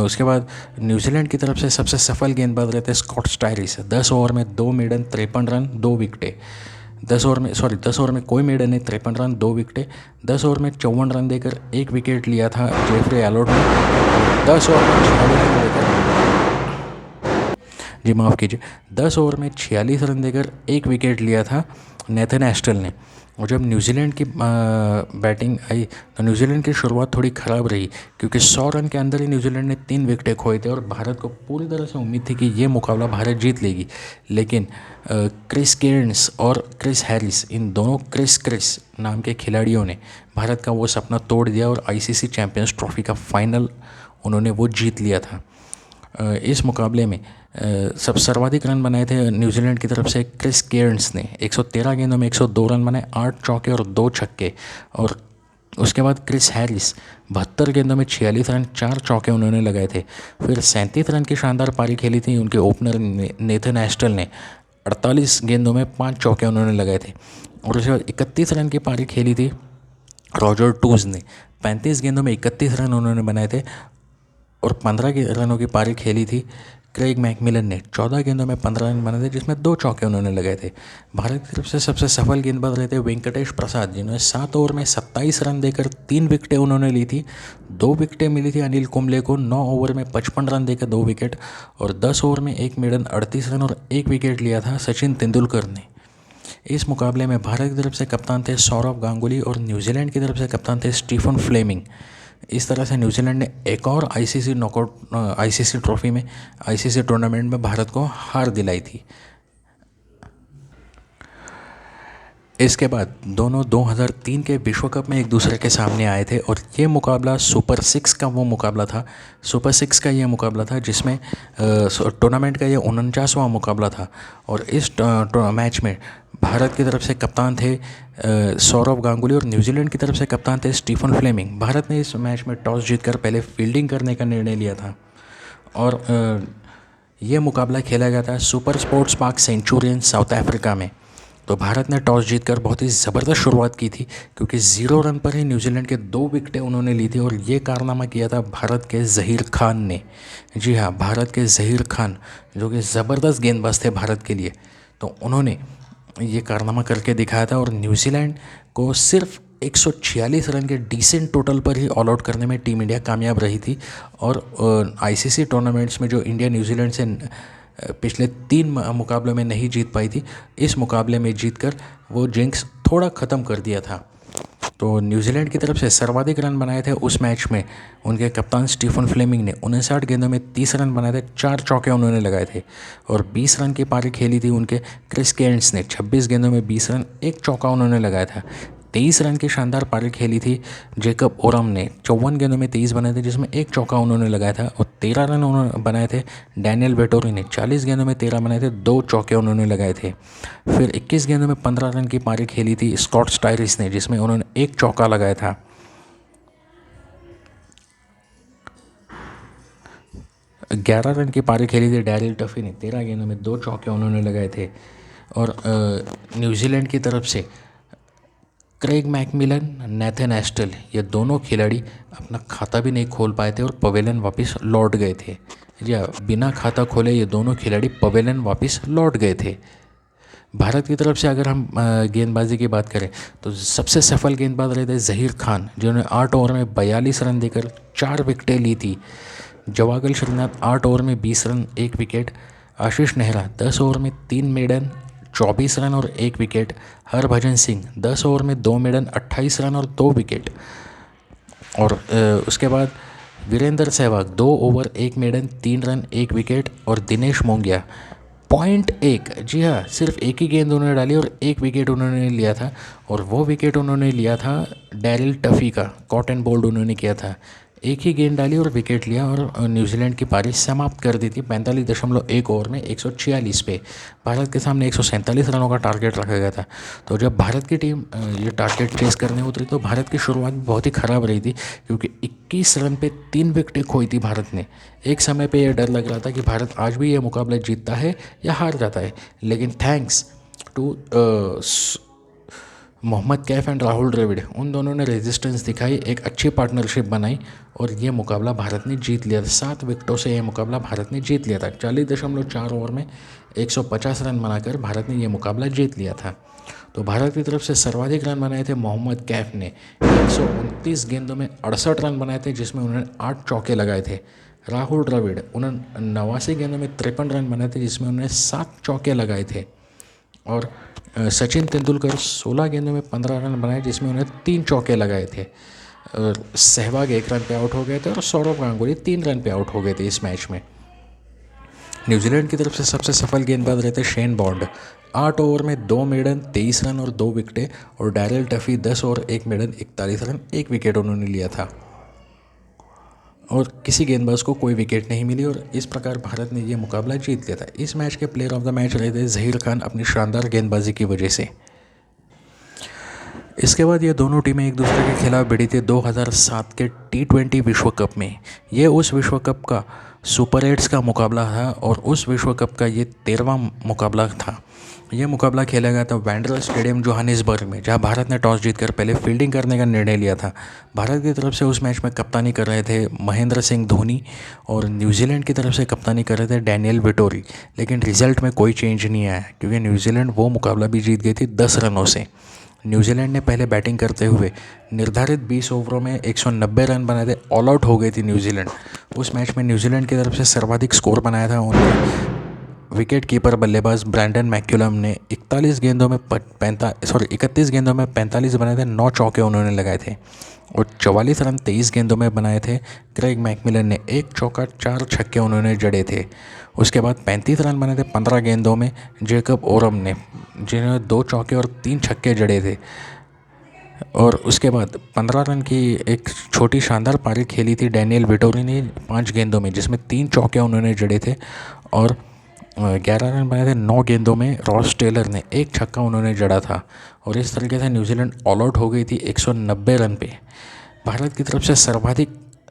उसके बाद न्यूजीलैंड की तरफ से सबसे सफल गेंदबाज रहे थे स्कॉट स्टायरिस। 10 ओवर में 2 मेडन 53 रन 2 विकेटें। 10 ओवर में कोई मेडन नहीं, 53 रन 2 विकेटें। 10 ओवर में 54 रन देकर 1 विकेट लिया था जेफरी एलोट ने। 10 ओवर में 46 रन देकर जी माफ़ कीजिए 10 ओवर में 46 रन देकर 1 विकेट लिया था नेथन एस्टल ने। और जब न्यूजीलैंड की बैटिंग आई तो न्यूजीलैंड की शुरुआत थोड़ी ख़राब रही क्योंकि 100 रन के अंदर ही न्यूजीलैंड ने 3 विकेटें खोए थे और भारत को पूरी तरह से उम्मीद थी कि ये मुकाबला भारत जीत लेगी। लेकिन क्रिस केर्न्स और क्रिस हैरिस, इन दोनों क्रिस नाम के खिलाड़ियों ने भारत का वो सपना तोड़ दिया और आईसीसी चैम्पियंस ट्रॉफी का फाइनल उन्होंने वो जीत लिया था। इस मुकाबले में सब सर्वाधिक रन बनाए थे न्यूजीलैंड की तरफ से क्रिस केर्न्स ने 113 गेंदों में 102 रन बनाए, 8 चौके और 2 छक्के। और उसके बाद क्रिस हैरिस 72 गेंदों में 46 रन 4 चौके उन्होंने लगाए थे। फिर 37 रन की शानदार पारी खेली थी उनके ओपनर नेथन एस्टल ने, 48 गेंदों में 5 चौके उन्होंने लगाए थे। और उसके बाद 31 रन की पारी खेली थी रॉजर टूज ने, 35 गेंदों में 31 रन उन्होंने बनाए थे। और 15 रनों की पारी खेली थी क्रेग मैकमिलन ने, 14 गेंदों में 15 रन बने थे, जिसमें 2 चौके उन्होंने लगाए थे। भारत की तरफ से सबसे सफल गेंदबाज रहे थे वेंकटेश प्रसाद, जिन्होंने 7 ओवर में 27 रन देकर 3 विकेटें उन्होंने ली थी। 2 विकेटें मिली थी अनिल कुंबले को 9 ओवर में 55 रन देकर 2 विकेट। और 10 ओवर में 1 मेडन 38 रन और 1 विकेट लिया था सचिन तेंदुलकर ने। इस मुकाबले में भारत की तरफ से कप्तान थे सौरव गांगुली और न्यूजीलैंड की तरफ से कप्तान थे स्टीफन फ्लेमिंग। इस तरह से न्यूजीलैंड ने एक और आईसीसी ट्रॉफी में आईसीसी टूर्नामेंट में भारत को हार दिलाई थी। इसके बाद दोनों 2003 के विश्व कप में एक दूसरे के सामने आए थे और ये मुकाबला सुपर 6 का वो मुकाबला था। सुपर 6 का ये मुकाबला था जिसमें टूर्नामेंट का ये 49वां मुकाबला था। और इस मैच में भारत की तरफ से कप्तान थे सौरव गांगुली और न्यूजीलैंड की तरफ से कप्तान थे स्टीफन फ्लेमिंग। भारत ने इस मैच में टॉस जीतकर पहले फील्डिंग करने का निर्णय लिया था और ये मुकाबला खेला गया था super sports park Centurion south Africa में। तो भारत ने टॉस जीतकर बहुत ही ज़बरदस्त शुरुआत की थी क्योंकि 0 रन पर ही न्यूजीलैंड के 2 विकेटें उन्होंने ली थी और ये कारनामा किया था भारत के ज़हीर खान ने। जी हाँ, भारत के ज़हीर खान जो कि ज़बरदस्त गेंदबाज थे भारत के लिए, तो उन्होंने ये कारनामा करके दिखाया था और न्यूजीलैंड को सिर्फ 146 रन के डिसेंट टोटल पर ही ऑल आउट करने में टीम इंडिया कामयाब रही थी। और आईसीसी टूर्नामेंट्स में जो इंडिया न्यूजीलैंड से पिछले 3 मुकाबलों में नहीं जीत पाई थी, इस मुकाबले में जीतकर वो जिंक्स थोड़ा ख़त्म कर दिया था। तो न्यूजीलैंड की तरफ से सर्वाधिक रन बनाए थे उस मैच में उनके कप्तान स्टीफन फ्लेमिंग ने, 59 गेंदों में 30 रन बनाए थे, 4 चौके उन्होंने लगाए थे। और 20 रन की पारी खेली थी उनके क्रिस केर्न्स ने, 26 गेंदों में 20 रन 1 चौका उन्होंने लगाया था। 23 रन की शानदार पारी खेली थी जेकब ओरम ने। 54 गेंदों में 23 बनाए थे, जिसमें एक चौका उन्होंने लगाया था, और 13 रन उन्होंने बनाए थे डैनियल वेटोरी ने। 40 गेंदों में 13 बनाए थे, 2 चौके उन्होंने लगाए थे। फिर 21 गेंदों में 15 रन की पारी खेली थी स्कॉट स्टायरिस ने, जिसमें उन्होंने एक चौका लगाया था। 11 रन की पारी खेली थी डैरिल टफी ने। 13 गेंदों में 2 चौके उन्होंने लगाए थे। और न्यूजीलैंड की तरफ से क्रेग मैकमिलन, नेथन एस्टल, ये दोनों खिलाड़ी अपना खाता भी नहीं खोल पाए थे और पवेलियन वापस लौट गए थे। जी हाँ, बिना खाता खोले ये दोनों खिलाड़ी पवेलियन वापस लौट गए थे। भारत की तरफ से अगर हम गेंदबाजी की बात करें तो सबसे सफल गेंदबाज रहे थे ज़हीर खान, जिन्होंने 8 ओवर में 42 रन देकर 4 विकेटें ली थी। जवागल श्रीनाथ 8 ओवर में 20 run 1 wicket. Ashish Nehra 10 over में 3 मेडन 24 रन और 1 विकेट। हरभजन सिंह 10 ओवर में 2 मेडन 28 रन और 2 विकेट। और उसके बाद Virender Sehwag 2 over 1 maiden 3 run 1 wicket. और दिनेश मोंगिया 0.1, जी हाँ, सिर्फ एक ही गेंद उन्होंने डाली और 1 विकेट उन्होंने लिया था। और वो विकेट उन्होंने लिया था डैरिल टफी का, कॉटन बोल्ड उन्होंने किया था। एक ही गेंद डाली और विकेट लिया और न्यूजीलैंड की पारी समाप्त कर दी थी 45.1 ओवर में 146 पे। भारत के सामने 147 रनों का टारगेट रखा गया था। तो जब भारत की टीम ये टारगेट चेस करने उतरी तो भारत की शुरुआत बहुत ही ख़राब रही थी, क्योंकि 21 रन पे 3 विकेटें खोई थी भारत ने। एक समय पे यह डर लग रहा था कि भारत आज भी ये मुकाबला जीतता है या हार जाता है, लेकिन thanks to Mohammad Kaif and Rahul Dravid, उन दोनों ने रेजिस्टेंस दिखाई, एक अच्छी पार्टनरशिप बनाई और ये मुकाबला भारत ने जीत लिया था। 7 विकेटों से ये मुकाबला भारत ने जीत लिया था। 40.4 ओवर में 150 रन बनाकर भारत ने ये मुकाबला जीत लिया था। तो भारत की तरफ से सर्वाधिक रन बनाए थे मोहम्मद कैफ ने। 129 गेंदों में 68 रन बनाए थे, जिसमें उन्होंने 8 चौके लगाए थे। राहुल द्रविड़ उन्होंने 89 गेंदों में 53 रन बनाए थे, जिसमें उन्होंने 7 चौके लगाए थे। और सचिन तेंदुलकर 16 गेंदों में 15 रन बनाए, जिसमें उन्हें 3 चौके लगाए थे। और सहवाग 1 रन पे आउट हो गए थे और सौरव गांगुली 3 रन पे आउट हो गए थे इस मैच में। न्यूजीलैंड की तरफ से सबसे सफल गेंदबाज रहते शेन बॉन्ड। 8 ओवर में 2 मेडन 23 रन और 2 विकेटें। और Daryl Tuffey 10 over 1 maiden 41 run 1 wicket उन्होंने लिया था। और किसी गेंदबाज को कोई विकेट नहीं मिली और इस प्रकार भारत ने ये मुकाबला जीत लिया था। इस मैच के प्लेयर ऑफ द मैच रहे थे ज़हीर खान, अपनी शानदार गेंदबाजी की वजह से। इसके बाद ये दोनों टीमें एक दूसरे के खिलाफ भिड़ी थी 2007 के T20 विश्व कप में। ये उस विश्व कप का सुपर 8 का मुकाबला था और उस विश्व कप का ये 13वां मुकाबला था। यह मुकाबला खेला गया था वेंडरल स्टेडियम जोहानिसबर्ग में, जहां भारत ने टॉस जीतकर पहले फील्डिंग करने का निर्णय लिया था। भारत की तरफ से उस मैच में कप्तानी कर रहे थे महेंद्र सिंह धोनी और न्यूजीलैंड की तरफ से कप्तानी कर रहे थे डैनियल वेटोरी। लेकिन रिजल्ट में कोई चेंज नहीं आया, क्योंकि न्यूजीलैंड वो मुकाबला भी जीत गई थी 10 रनों से। न्यूजीलैंड ने पहले बैटिंग करते हुए निर्धारित 20 ओवरों में 190 रन बनाए थे। ऑल आउट हो गई थी न्यूजीलैंड। उस मैच में न्यूजीलैंड की तरफ से सर्वाधिक स्कोर बनाया था उन्होंने विकेट कीपर बल्लेबाज ब्रैंडन मैक्यूलम ने। 31 गेंदों में 45 बनाए थे, 9 चौके उन्होंने लगाए थे। और 44 रन 23 गेंदों में बनाए थे क्रेग मैकमिलन ने। 1 चौका 4 छक्के उन्होंने जड़े थे। उसके बाद 35 रन बनाए थे 15 गेंदों में जेकब ओरम ने, जिन्होंने 2 चौके और 3 छक्के जड़े थे। और उसके बाद 15 रन की एक छोटी शानदार पारी खेली थी डैनियल वेटोरी ने 5 गेंदों में, जिसमें 3 चौके उन्होंने जड़े थे। और 11 रन बनाए थे 9 गेंदों में। रॉस टेलर ने 1 छक्का उन्होंने जड़ा था। और इस तरीके से न्यूजीलैंड ऑल आउट हो गई थी 190 रन पे। भारत की तरफ से सर्वाधिक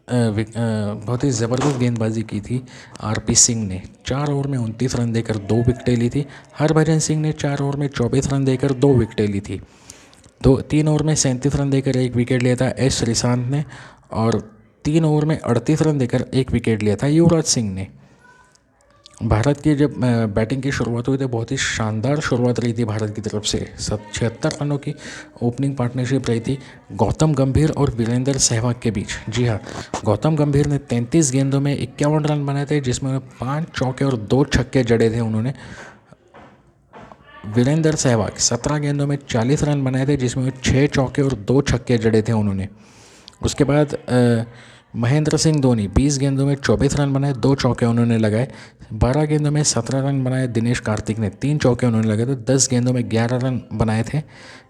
बहुत ही ज़बरदस्त गेंदबाजी की थी आरपी सिंह ने। 4 ओवर में 29 रन देकर 2 विकेटें ली थी। हरभजन सिंह ने 4 ओवर में 24 रन देकर 2 विकेटें ली थी। 3 ओवर में 37 रन देकर 1 विकेट लिया था एस श्रीशांत ने। और 3 ओवर में 38 रन देकर 1 विकेट लिया था युवराज सिंह ने। भारत की जब बैटिंग की शुरुआत हुई तो बहुत ही शानदार शुरुआत रही थी भारत की तरफ से। 76 रनों की ओपनिंग पार्टनरशिप रही थी गौतम गंभीर और वीरेंद्र सहवाग के बीच। जी हाँ, गौतम गंभीर ने 33 गेंदों में 51 रन बनाए थे, जिसमें 5 चौके और 2 छक्के जड़े थे उन्होंने। वीरेंद्र सहवाग 17 गेंदों में 40 रन बनाए थे, जिसमें 6 चौके और 2 छक्के जड़े थे उन्होंने। उसके बाद महेंद्र सिंह धोनी 20 गेंदों में 24 रन बनाए, 2 चौके उन्होंने लगाए। 12 गेंदों में 17 रन बनाए दिनेश कार्तिक ने, 3 चौके उन्होंने लगाए। तो 10 गेंदों में 11 रन बनाए थे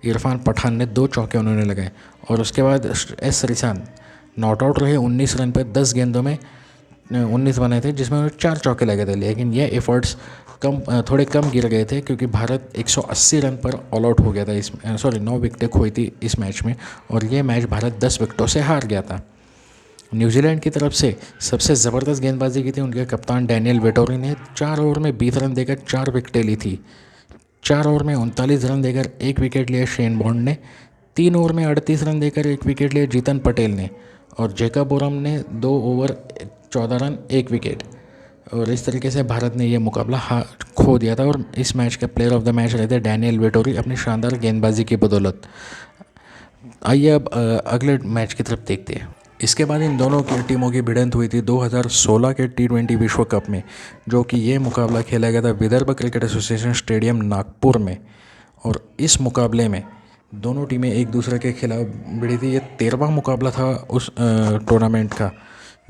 इरफान पठान ने, 2 चौके उन्होंने लगाए। और उसके बाद एस श्रीशांत नॉट आउट रहे 19 रन पर, 10 गेंदों में 19 बनाए थे जिसमें उन्होंने 4 चौके लगे थे। लेकिन ये एफर्ट्स थोड़े कम गिर गए थे क्योंकि भारत 180 रन पर ऑल आउट हो गया था इस 9 विकेटें खोई थी इस मैच में, और ये मैच भारत 10 विकेटों से हार गया था। न्यूजीलैंड की तरफ से सबसे ज़बरदस्त गेंदबाजी की थी उनके कप्तान डैनियल वेटोरी ने। 4 ओवर में 20 रन देकर 4 विकेटें ली थी। 4 ओवर में 39 रन देकर 1 विकेट लिया शेन बॉन्ड ने। 3 ओवर में 38 रन देकर 1 विकेट लिया जीतन पटेल ने। और जेकब बोरम ने 2 ओवर 14 रन 1 विकेट। और इस तरीके से भारत ने यह मुकाबला खो दिया था। और इस मैच के प्लेयर ऑफ द मैच रहे थे डैनियल वेटोरी अपनी शानदार गेंदबाजी की बदौलत। आइए अब अगले मैच की तरफ देखते हैं। इसके बाद इन दोनों की टीमों की भिड़ंत हुई थी 2016 के T20 विश्व कप में, जो कि ये मुकाबला खेला गया था Vidarbha cricket association stadium Nagpur में। और इस मुकाबले में दोनों टीमें एक दूसरे के खिलाफ भिड़ी थी। ये 13वां मुकाबला था उस टूर्नामेंट का,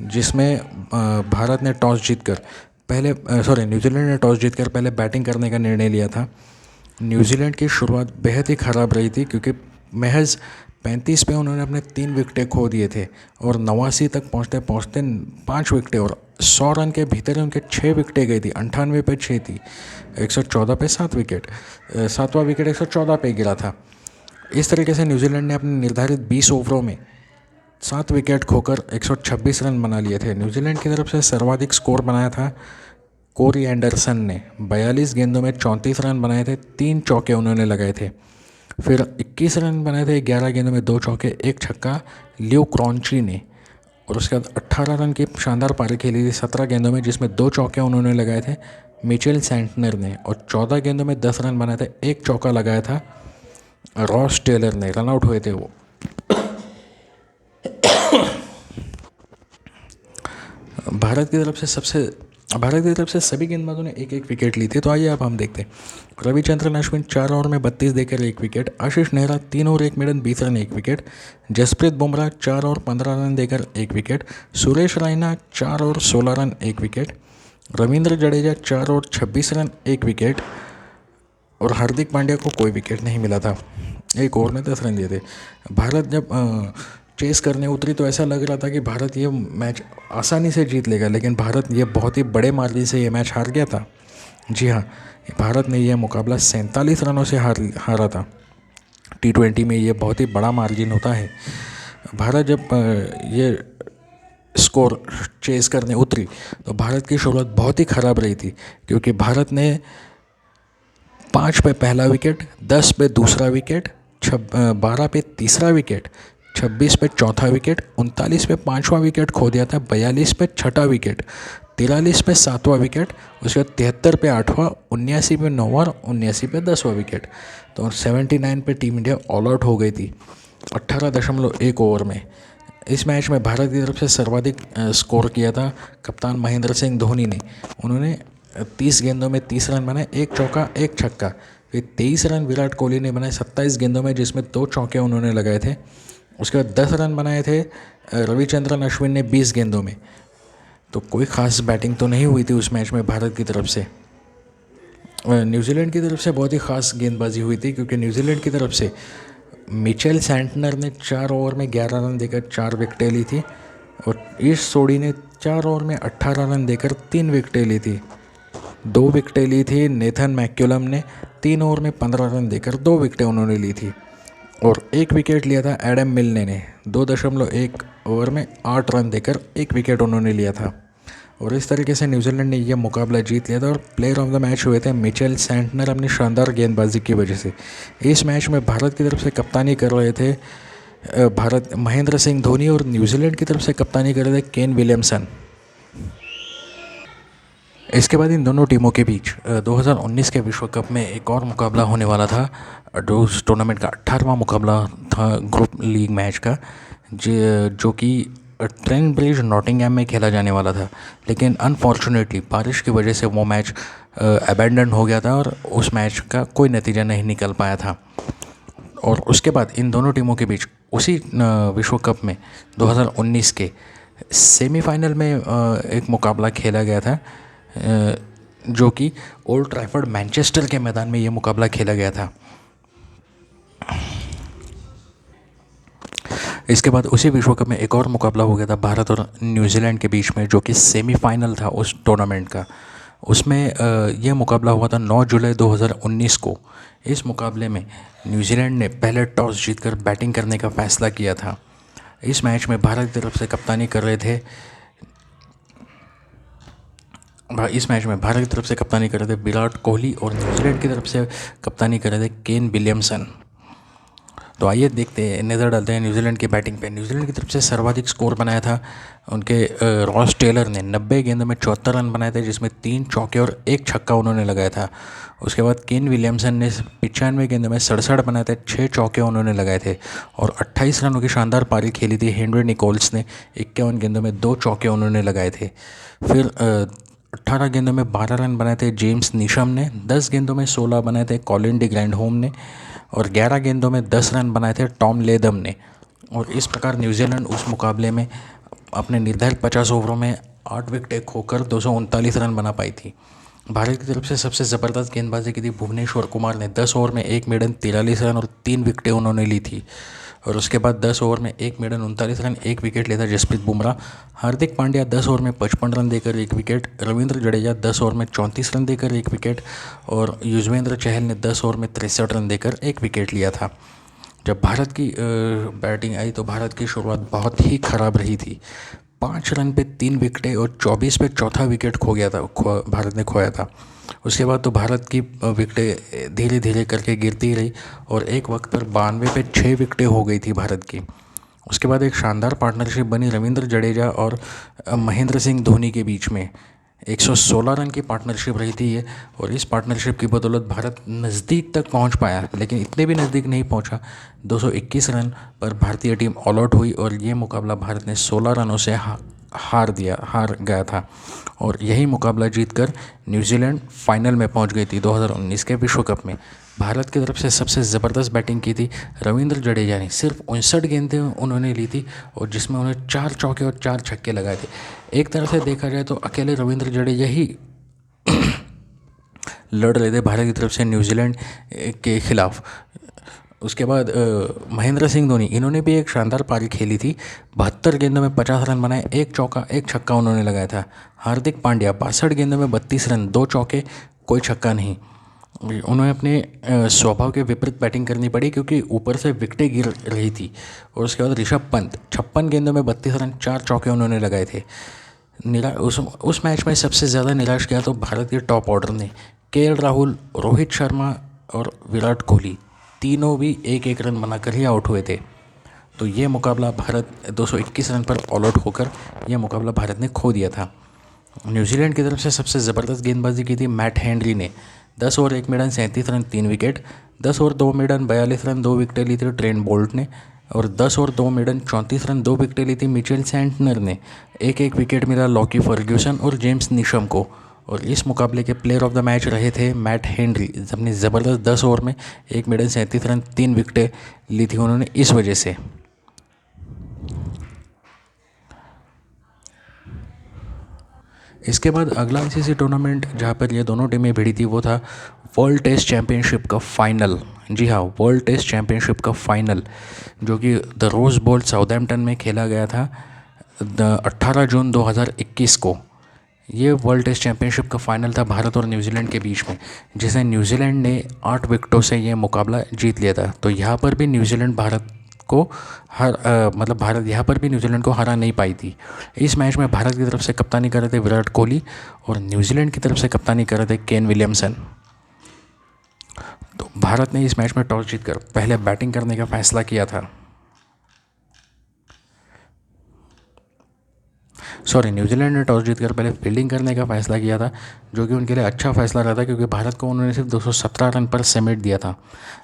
जिसमें भारत ने टॉस जीतकर न्यूजीलैंड ने टॉस जीतकर पहले बैटिंग करने का निर्णय लिया था। न्यूजीलैंड की शुरुआत बेहद ही ख़राब रही थी क्योंकि महज 35 पे उन्होंने अपने 3 विकेटें खो दिए थे और 89 तक पहुँचते पहुँचते 5 विकेटें, और 100 रन के भीतर उनके 6 विकेटें गई थी। 98 पे 6 थी, 114 पे 7 विकेट, 7वां विकेट 114 पे गिरा था। इस तरीके से न्यूजीलैंड ने अपने निर्धारित 20 ओवरों में 7 विकेट खोकर 126 रन बना लिए थे। न्यूजीलैंड की तरफ से सर्वाधिक स्कोर बनाया था कोरी एंडरसन ने। 42 गेंदों में 34 रन बनाए थे, 3 चौके उन्होंने लगाए थे। फिर 21 रन बनाए थे 11 गेंदों में 2 चौके 1 छक्का लियो क्रॉन्ची ने। और उसके बाद 18 रन की शानदार पारी खेली थी 17 गेंदों में, जिसमें 2 चौके उन्होंने लगाए थे मिचेल सैंटनर ने। और 14 गेंदों में 10 रन बनाए थे, 1 चौका लगाया था रॉस टेलर ने। रन आउट हुए थे वो। भारत की तरफ से सभी गेंदबाजों ने 1-1 विकेट ली थी। तो आइए अब हम देखते हैं। रविचंद्रन अश्विन 4 ओवर में 32 देकर 1 wicket. Ashish Nehra 3 over 1 maiden 20 run 1 wicket. Jasprit Bumrah 4 over 15 run देकर 1 wicket. Suresh Raina 4 over 16 run 1 wicket. Ravindra Jadeja 4 over 26 run 1 wicket. और हार्दिक पांड्या को कोई विकेट नहीं मिला था, 1 ओवर में 10 रन दिए थे। भारत जब चेस करने उतरी तो ऐसा लग रहा था कि भारत ये मैच आसानी से जीत लेगा, लेकिन भारत ये बहुत ही बड़े मार्जिन से ये मैच हार गया था। जी हाँ, भारत ने यह मुकाबला 47 रनों से हारा था। T20 में ये बहुत ही बड़ा मार्जिन होता है। भारत जब ये स्कोर चेस करने उतरी तो भारत की शुरुआत बहुत ही ख़राब रही थी, क्योंकि भारत ने 5 पे पहला विकेट, 10 पे दूसरा विकेट, 12 पे तीसरा विकेट, 26 पे चौथा विकेट, 39 पे 5वां विकेट खो दिया था, 42 पे 6ठा विकेट, 43 पे 7वां विकेट, उसके बाद 73 पे 8वां, 79 पे 9वां, 79 पे 10वां विकेट। तो 79 पे टीम इंडिया ऑल आउट हो गई थी 18.1 ओवर में। इस मैच में भारत की तरफ से सर्वाधिक स्कोर किया था कप्तान महेंद्र सिंह धोनी ने। उन्होंने 30 गेंदों में 30 रन बनाए, 1 चौका 1 छक्का। फिर 23 रन विराट कोहली ने बनाए 27 गेंदों में, जिसमें 2 चौके उन्होंने लगाए थे। उसके बाद 10 रन बनाए थे रविचंद्रन अश्विन ने 20 गेंदों में। तो कोई ख़ास बैटिंग तो नहीं हुई थी उस मैच में भारत की तरफ से। न्यूजीलैंड की तरफ से बहुत ही ख़ास गेंदबाजी हुई थी, क्योंकि न्यूजीलैंड की तरफ से मिचेल सैंटनर ने 4 ओवर में 11 रन देकर 4 विकेटें ली थी। और ईश सोडी ने 4 ओवर में 18 रन देकर 3 विकेटें ली थी। 2 विकेटें ली थी नेथन मैक्यूलम ने 3 ओवर में 15 रन देकर 2 विकेटें उन्होंने ली थी। और 1 विकेट लिया था एडम मिलने ने 2.1 ओवर में 8 रन देकर 1 विकेट उन्होंने लिया था। और इस तरीके से न्यूजीलैंड ने यह मुकाबला जीत लिया था। और प्लेयर ऑफ द मैच हुए थे मिचेल सैंटनर अपनी शानदार गेंदबाजी की वजह से। इस मैच में भारत की तरफ से कप्तानी कर रहे थे महेंद्र सिंह धोनी, और न्यूजीलैंड की तरफ से कप्तानी कर रहे थे केन विलियमसन। इसके बाद इन दोनों टीमों के बीच 2019 के विश्व कप में एक और मुकाबला होने वाला था, जो उस टूर्नामेंट का 18वां मुकाबला था ग्रुप लीग मैच का, जो कि ट्रेंट ब्रिज नॉटिंघम में खेला जाने वाला था। लेकिन अनफॉर्चुनेटली बारिश की वजह से वो मैच अबैंडन हो गया था और उस मैच का कोई नतीजा नहीं निकल पाया था। और उसके बाद इन दोनों टीमों के बीच उसी विश्व कप में 2019 के सेमीफाइनल में एक मुकाबला खेला गया था, जो कि ओल्ड ट्रैफर्ड मैनचेस्टर के मैदान में ये मुकाबला खेला गया था। इसके बाद उसी विश्व कप में एक और मुकाबला हो गया था भारत और न्यूजीलैंड के बीच में, जो कि सेमीफाइनल था उस टूर्नामेंट का। उसमें यह मुकाबला हुआ था 9 जुलाई 2019 को। इस मुकाबले में न्यूजीलैंड ने पहले टॉस जीतकर बैटिंग करने का फैसला किया था। इस मैच में भारत की तरफ से कप्तानी कर रहे थे विराट कोहली, और न्यूजीलैंड की तरफ से कप्तानी कर रहे थे केन विलियमसन। तो आइए देखते हैं, नज़र डालते हैं न्यूजीलैंड की बैटिंग पे। न्यूजीलैंड की तरफ से सर्वाधिक स्कोर बनाया था उनके रॉस टेलर ने। 90 गेंदों में 74 रन बनाए थे, जिसमें 3 चौके और 1 छक्का उन्होंने लगाया था। उसके बाद केन विलियमसन ने 95 गेंदों में 67 बनाए थे, 6 चौके उन्होंने लगाए थे, और 28 रनों की शानदार पारी खेली थी। हेनरी निकोल्स ने 51 गेंदों में 2 चौके उन्होंने लगाए थे। फिर 18 गेंदों में 12 रन बनाए थे जेम्स नीशम ने। 10 गेंदों में 16 बनाए थे कॉलिन डी ग्रैंडहोम ने, और 11 गेंदों में 10 रन बनाए थे टॉम लेदम ने। और इस प्रकार न्यूजीलैंड उस मुकाबले में अपने निर्धारित 50 ओवरों में 8 विकेटें खोकर 239 रन बना पाई थी। भारत की तरफ से सबसे ज़बरदस्त गेंदबाजी की थी भुवनेश्वर कुमार ने। 10 ओवर में 1 मेडन 43 रन और 3 विकेटें उन्होंने ली थी। और उसके बाद 10 ओवर में 1 मेडन 39 रन 1 विकेट लेता जसप्रीत बुमराह। हार्दिक पांड्या 10 ओवर में 55 रन देकर 1 विकेट। रविंद्र जडेजा 10 ओवर में 34 रन देकर 1 विकेट। और युजवेंद्र चहल ने 10 ओवर में 63 रन देकर 1 विकेट लिया था। जब भारत की बैटिंग आई तो भारत की शुरुआत बहुत ही ख़राब रही थी। 5 रन पे 3 विकेटें और 24 पे चौथा विकेट भारत ने खोया था। उसके बाद तो भारत की विकेटें धीरे धीरे करके गिरती रही, और एक वक्त पर 92 पे 6 विकेटें हो गई थी भारत की। उसके बाद एक शानदार पार्टनरशिप बनी रविंद्र जडेजा और महेंद्र सिंह धोनी के बीच में। 116 रन की पार्टनरशिप रही थी ये, और इस पार्टनरशिप की बदौलत भारत नज़दीक तक पहुंच पाया, लेकिन इतने भी नज़दीक नहीं पहुंचा। 221 रन पर भारतीय टीम ऑल आउट हुई, और ये मुकाबला भारत ने 16 रनों से हार गया था। और यही मुकाबला जीतकर न्यूजीलैंड फाइनल में पहुंच गई थी 2019 के विश्व कप में। भारत की तरफ से सबसे ज़बरदस्त बैटिंग की थी रविंद्र जडेजा ने। सिर्फ 59 गेंदें उन्होंने ली थी, और जिसमें उन्होंने 4 चौके और 4 छक्के लगाए थे। एक तरह से देखा जाए तो अकेले रविंद्र जडेजा ही लड़ रहे थे भारत की तरफ से न्यूजीलैंड के खिलाफ। उसके बाद महेंद्र सिंह धोनी, इन्होंने भी एक शानदार पारी खेली थी। 72 गेंदों में 50 रन बनाए, 1 चौका 1 छक्का उन्होंने लगाया था। हार्दिक पांड्या 62 गेंदों में 32 रन, 2 चौके, कोई छक्का नहीं। उन्हें अपने स्वभाव के विपरीत बैटिंग करनी पड़ी, क्योंकि ऊपर से विकेटें गिर रही थी। और उसके बाद ऋषभ पंत 56 गेंदों में 32 रन, 4 चौके उन्होंने लगाए थे। उस मैच में सबसे ज़्यादा निराश किया तो भारत के टॉप ऑर्डर ने। केएल राहुल, रोहित शर्मा और विराट कोहली तीनों भी 1-1 रन बनाकर ही आउट हुए थे। तो ये मुकाबला भारत 221 रन पर ऑल आउट होकर यह मुकाबला भारत ने खो दिया था। न्यूजीलैंड की तरफ से सबसे ज़बरदस्त गेंदबाजी की थी मैट हेनरी ने। 10 over 1 maiden 37 run 3 wicket. 10 over 2 maiden 42 run 2 विकेटें ली थी ट्रेंट बोल्ट ने। और 10 ओवर 2 मेडन 34 रन 2 विकेटें ली थी मिचेल सैंटनर ने। 1-1 विकेट मिला लॉकी फर्ग्यूसन और जेम्स नीशम को। और इस मुकाबले के प्लेयर ऑफ द मैच रहे थे मैट हेनरी। अपनी ज़बरदस्त 10 ओवर में 1 मेडन 37 रन 3 विकेटें ली थी उन्होंने इस वजह से। इसके बाद अगला आईसीसी टूर्नामेंट जहाँ पर ये दोनों टीमें भिड़ी थी वो था वर्ल्ड टेस्ट चैम्पियनशिप का फाइनल। जी हाँ, वर्ल्ड टेस्ट चैम्पियनशिप का फाइनल, जो कि द रोज़ बोल साउथहैम्पटन में खेला गया था 18 जून 2021 को। ये वर्ल्ड टेस्ट चैम्पियनशिप का फाइनल था भारत और न्यूजीलैंड के बीच में, जिसे न्यूजीलैंड ने 8 विकेटों से ये मुकाबला जीत लिया था। तो यहाँ पर भी न्यूजीलैंड भारत को भारत यहाँ पर भी न्यूजीलैंड को हरा नहीं पाई थी। इस मैच में भारत की तरफ से कप्तानी कर रहे थे विराट कोहली, और न्यूजीलैंड की तरफ से कप्तानी कर रहे थे केन विलियमसन। तो भारत ने इस मैच में टॉस जीतकर पहले बैटिंग करने का फैसला किया था। न्यूजीलैंड ने टॉस जीतकर पहले फील्डिंग करने का फैसला किया था, जो कि उनके लिए अच्छा फैसला रहा था, क्योंकि भारत को उन्होंने सिर्फ 217 रन पर समेट दिया था।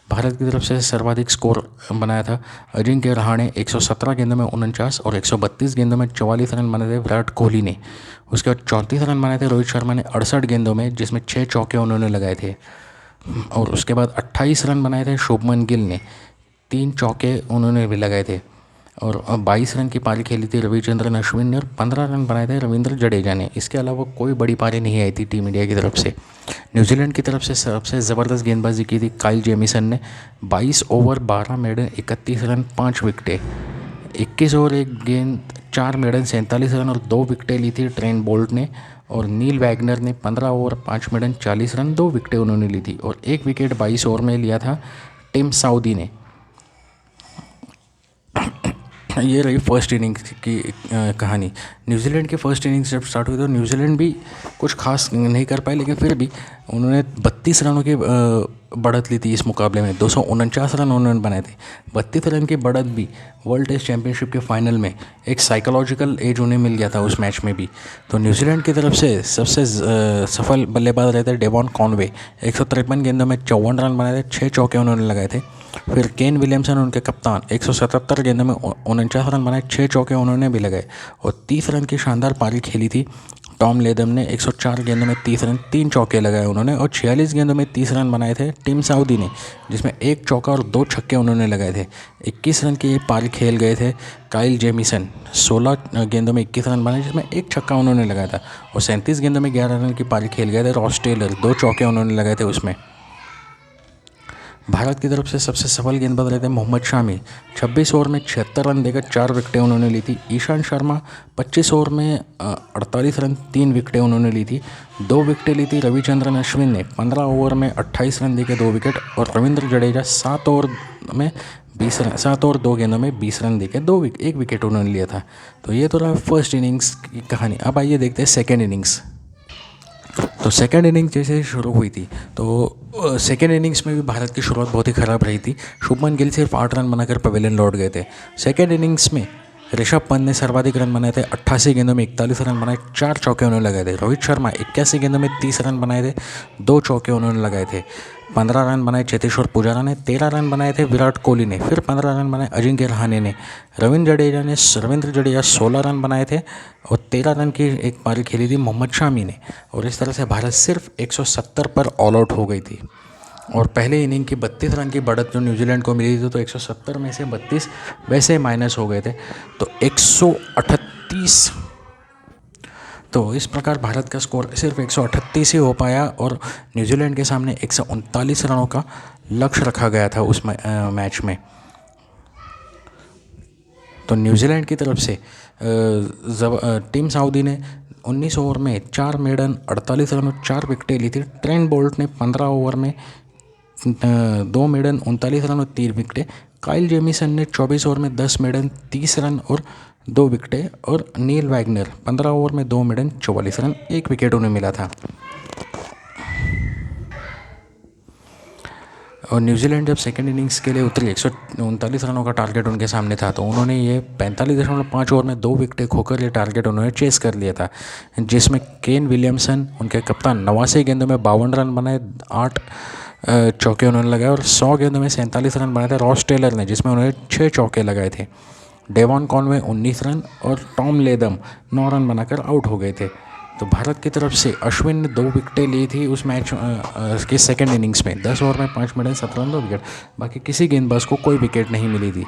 भारत की तरफ से सर्वाधिक स्कोर बनाया था अजिंक्य रहाणे 117 गेंदों में 49, और 132 गेंदों में 44 रन बनाए थे विराट कोहली ने। उसके बाद 34 रन बनाए थे रोहित शर्मा ने 68 गेंदों में, जिसमें 6 चौके उन्होंने लगाए थे। और उसके बाद 28 रन बनाए थे शुभमन गिल ने, 3 चौके उन्होंने भी लगाए थे। और 22 रन की पारी खेली थी रविचंद्रन अश्विन ने और 15 रन बनाए थे रविंद्र जडेजा ने। इसके अलावा कोई बड़ी पारी नहीं आई थी टीम इंडिया की तरफ से। न्यूजीलैंड की तरफ से सबसे ज़बरदस्त गेंदबाजी की थी काइल जेमिसन ने। 22 ओवर 12 मेडन 31 रन 5 विकेटें। 21 ओवर 1 गेंद 4 मेडन 47 रन और 2 विकेटें ली थी ट्रेंट बोल्ट ने। और नील वैगनर ने 15 ओवर 5 मेडन 40 रन 2 विकेटें उन्होंने ली थी। और 1 विकेट 22 ओवर में लिया था टिम साउदी ने। ये रही फर्स्ट इनिंग्स की कहानी। न्यूजीलैंड की फ़र्स्ट इनिंग्स जब स्टार्ट हुई तो न्यूजीलैंड भी कुछ खास नहीं कर पाए, लेकिन फिर भी उन्होंने 32 रनों की बढ़त ली थी इस मुकाबले में। 249 रन उन्होंने बनाए थे। 32 रन की बढ़त भी वर्ल्ड टेस्ट चैंपियनशिप के फाइनल में एक साइकोलॉजिकल एज उन्हें मिल गया था उस मैच में भी। तो न्यूजीलैंड की तरफ से सबसे सफल बल्लेबाज रहे थे डेवॉन कॉनवे। 153 गेंदों में 54 रन बनाए थे, 6 चौके उन्होंने लगाए थे। फिर केन विलियमसन उनके कप्तान 177 गेंदों में 49 रन बनाए, 6 चौके उन्होंने भी लगाए। और 30 रन की शानदार पारी खेली थी टॉम लेदम ने। 104 गेंदों में 30 रन 3 चौके लगाए उन्होंने। और 46 गेंदों में 30 रन बनाए थे टिम साउदी ने, जिसमें 1 चौका और 2 छक्के उन्होंने लगाए थे। 21 रन की ये पारी खेल गए थे काइल जेमिसन। 16 गेंदों में 21 रन बनाए, जिसमें 1 छक्का उन्होंने लगाया था। और 37 गेंदों में 11 रन की पारी खेल गए थे रॉस टेलर। 2 चौके उन्होंने लगाए थे उसमें। भारत की तरफ से सबसे सफल गेंदबाज रहे थे मोहम्मद शामी। 26 ओवर में 76 रन देकर 4 विकेटें उन्होंने ली थी। ईशांत शर्मा 25 ओवर में 48 रन 3 विकेटें उन्होंने ली थी। 2 विकेटें ली थी रविचंद्रन अश्विन ने 15 ओवर में 28 रन देकर 2 विकेट। और रविंद्र जडेजा 7 ओवर 2 गेंदों में 20 रन देकर 1 विकेट उन्होंने लिया था। तो ये तो रहा फर्स्ट इनिंग्स की कहानी। अब आइए देखते हैं सेकेंड इनिंग्स। तो सेकेंड इनिंग्स जैसे ही शुरू हुई थी तो सेकेंड इनिंग्स में भी भारत की शुरुआत बहुत ही ख़राब रही थी। शुभमन गिल सिर्फ 8 रन बनाकर पवेलियन लौट गए थे। सेकेंड इनिंग्स में ऋषभ पंत ने सर्वाधिक रन बनाए थे। 88 गेंदों में 41 रन बनाए, 4 चौके उन्होंने लगाए थे। रोहित शर्मा 81 गेंदों में 30 रन बनाए थे, 2 चौके उन्होंने लगाए थे। 15 रन बनाए चेतेश्वर पुजारा ने। 13 रन बनाए थे विराट कोहली ने। फिर 15 रन बनाए अजिंक्य रहाणे ने। रविंद्र जडेजा 16 रन बनाए थे। और 13 रन की एक पारी खेली थी मोहम्मद शामी ने। और इस तरह से भारत सिर्फ 170 पर ऑल आउट हो गई थी। और पहले इनिंग की 32 रन की बढ़त जो न्यूजीलैंड को मिली थी, तो 170 में से 32 वैसे माइनस हो गए थे, तो 138। तो इस प्रकार भारत का स्कोर सिर्फ 138 ही हो पाया और न्यूजीलैंड के सामने 139 रनों का लक्ष्य रखा गया था उस मैच में। तो न्यूजीलैंड की तरफ से टीम साउदी ने 19 ओवर में 4 मेडन 48 रन और 4 विकेटें ली थी। ट्रेंट बोल्ट ने 15 ओवर में 2 मेडन 39 रन और 3 विकेटें। काइल जेमिसन ने 24 ओवर में 10 मेडन 30 रन और 2 विकेटें। और नील वैगनर 15 ओवर में 2 मेडन 44 रन 1 विकेट उन्हें मिला था। और न्यूजीलैंड जब सेकेंड इनिंग्स के लिए उतरी 139 रनों का टारगेट उनके सामने था, तो उन्होंने ये 45.5 ओवर में 2 विकेटें खोकर ये टारगेट उन्होंने चेस कर लिया था, जिसमें केन विलियमसन उनके कप्तान 89 गेंदों में 52 रन बनाए, 8 चौके उन्होंने लगाए। और 100 गेंदों में 47 रन बनाए थे रॉस टेलर ने, जिसमें उन्होंने 6 चौके लगाए थे। डेवॉन कॉनवे 19 रन और टॉम लेदम 9 रन बनाकर आउट हो गए थे। तो भारत की तरफ से अश्विन ने 2 विकेटें ली थी उस मैच के सेकेंड इनिंग्स में। 10 ओवर में 5 मेडन 17 रन 2 विकेट। बाकी किसी गेंदबाज को कोई विकेट नहीं मिली थी।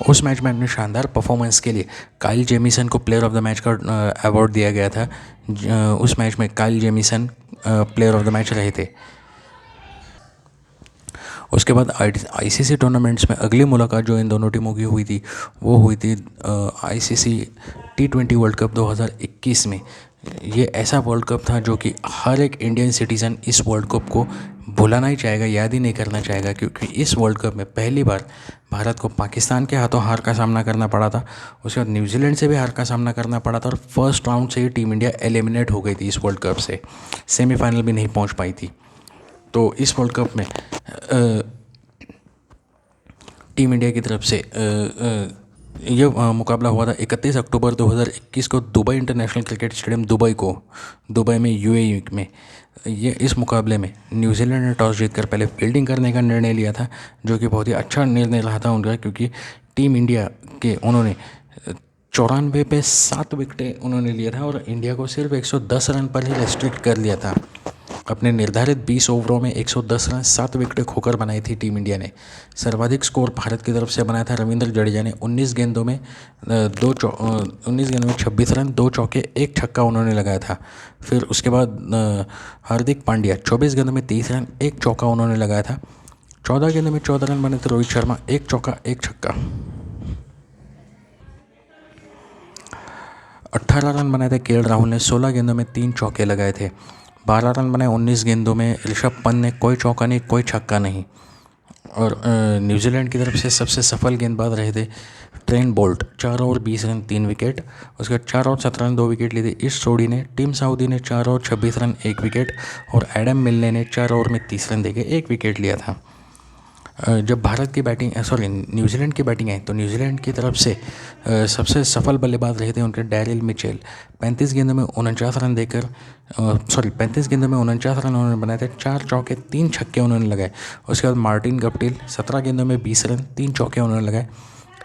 उस मैच में अपने शानदार परफॉर्मेंस के लिए काइल जेमिसन को प्लेयर ऑफ द मैच का अवार्ड दिया गया था। उस मैच में Kyle Jameson player of the match रहे थे। उसके बाद आईसीसी टूर्नामेंट्स में अगली मुलाकात जो इन दोनों टीमों की हुई थी, वो हुई थी आईसीसी T20 वर्ल्ड कप 2021 में। ये ऐसा वर्ल्ड कप था जो कि हर एक इंडियन सिटीज़न इस वर्ल्ड कप को भुलाना ही चाहेगा, याद ही नहीं करना चाहेगा, क्योंकि इस वर्ल्ड कप में पहली बार भारत को पाकिस्तान के हाथों हार का सामना करना पड़ा था। उसके बाद न्यूजीलैंड से भी हार का सामना करना पड़ा था। और फर्स्ट राउंड से ही टीम इंडिया एलिमिनेट हो गई थी इस वर्ल्ड कप से, सेमीफाइनल भी नहीं पहुंच पाई थी। तो इस वर्ल्ड कप में टीम इंडिया की तरफ से ये मुकाबला हुआ था 31 अक्टूबर 2021 को Dubai international cricket stadium Dubai में यूएई में। ये इस मुकाबले में न्यूजीलैंड ने टॉस जीतकर पहले फील्डिंग करने का निर्णय लिया था, जो कि बहुत ही अच्छा निर्णय रहा था उनका, क्योंकि टीम इंडिया के उन्होंने 94 पे 7 विकेटें उन्होंने लिया था और इंडिया को सिर्फ 110 रन पर ही रेस्ट्रिक्ट कर लिया था। अपने निर्धारित 20 ओवरों में 110 रन 7 विकेटें खोकर बनाई थी टीम इंडिया ने। सर्वाधिक स्कोर भारत की तरफ से बनाया था रविंद्र जडेजा ने 19 गेंदों में 26 रन 2 चौके 1 छक्का उन्होंने लगाया था। फिर उसके बाद हार्दिक पांड्या 24 गेंदों में 30 रन 1 चौका उन्होंने लगाया था। 14 गेंदों में 14 रन बने थे रोहित शर्मा 1 चौका 1 छक्का। 18 रन बनाए थे केएल राहुल ने 16 गेंदों में 3 चौके लगाए थे। 12 रन बनाए 19 गेंदों में ऋषभ पंत ने कोई चौका नहीं कोई छक्का नहीं। और न्यूजीलैंड की तरफ से सबसे सफल गेंदबाज रहे थे Trent Boult 4 over 20 run 3 wicket. उसके बाद 4 ओवर 17 रन 2 विकेट लिए थे इस जोड़ी ने। टीम साउदी ने 4 ओवर 26 रन 1 विकेट और एडम मिलने ने 4 ओवर में 30 रन देके 1 विकेट लिया था। जब भारत की बैटिंग न्यूजीलैंड की बैटिंग आई तो न्यूजीलैंड की तरफ से सबसे सफल बल्लेबाज रहे थे उनके डैरिल मिचेल। 35 गेंदों में 49 रन देकर 35 गेंदों में 49 रन उन्होंने बनाए थे। 4 चौके 3 छक्के उन्होंने लगाए। उसके बाद मार्टिन गप्टिल 17 गेंदों में 20 रन 3 चौके उन्होंने लगाए।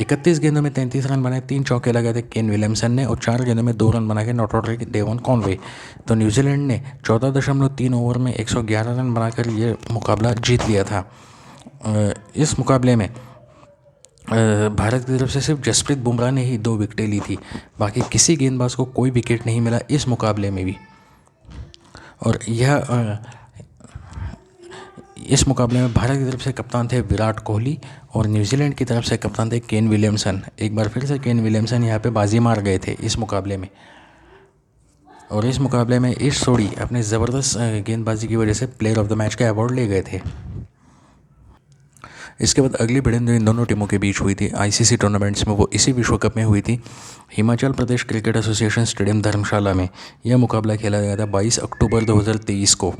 31 गेंदों में 33 रन बनाए 3 चौके लगाए थे केन विलियमसन ने और 4 गेंदों में 2 रन बना के नॉट आउट रहे डेवन कॉनवे। तो न्यूजीलैंड ने 14.3 ओवर में 111 रन बनाकर ये मुकाबला जीत लिया था। इस मुकाबले में भारत की तरफ से सिर्फ जसप्रीत बुमराह ने ही 2 विकेटें ली थी। बाकी किसी गेंदबाज को कोई विकेट नहीं मिला इस मुकाबले में भी। और इस मुकाबले में भारत की तरफ से कप्तान थे विराट कोहली और न्यूजीलैंड की तरफ से कप्तान थे केन विलियमसन। एक बार फिर से केन विलियमसन यहाँ पे बाजी मार गए थे इस मुकाबले में। और इस मुकाबले में इस जोड़ी अपने ज़बरदस्त गेंदबाजी की वजह से प्लेयर ऑफ द मैच का अवार्ड ले गए थे। इसके बाद अगली भिड़ंत जो इन दोनों टीमों के बीच हुई थी आईसीसी टूर्नामेंट्स में वो इसी विश्व कप में हुई थी। Himachal Pradesh cricket association stadium धर्मशाला में यह मुकाबला खेला गया था 22 अक्टूबर 2023 को,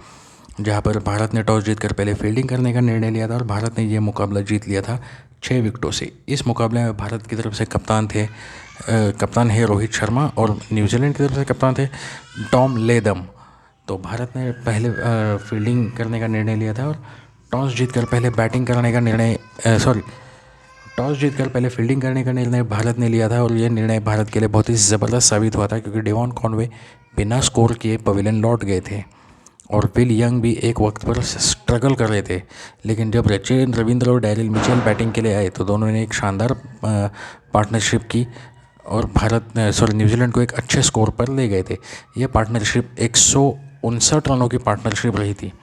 जहां पर भारत ने टॉस जीतकर पहले फील्डिंग करने का निर्णय लिया था और भारत ने यह मुकाबला जीत लिया था 6 विकेटों से। इस मुकाबले में भारत की तरफ से कप्तान है रोहित शर्मा और न्यूजीलैंड की तरफ से कप्तान थे टॉम लेदम। तो भारत ने पहले फील्डिंग करने का निर्णय लिया था और टॉस जीतकर पहले फील्डिंग करने का निर्णय भारत ने लिया था। और यह निर्णय भारत के लिए बहुत ही ज़बरदस्त साबित हुआ था क्योंकि डेवन कॉनवे बिना स्कोर किए पवेलियन लौट गए थे और विल यंग भी एक वक्त पर स्ट्रगल कर रहे थे। लेकिन जब सचिन रविंद्र और डैरिल मिचेल बैटिंग के लिए आए तो दोनों ने एक शानदार पार्टनरशिप की और न्यूजीलैंड को एक अच्छे स्कोर पर ले गए थे। यह पार्टनरशिप 159 रनों की पार्टनरशिप रही थी।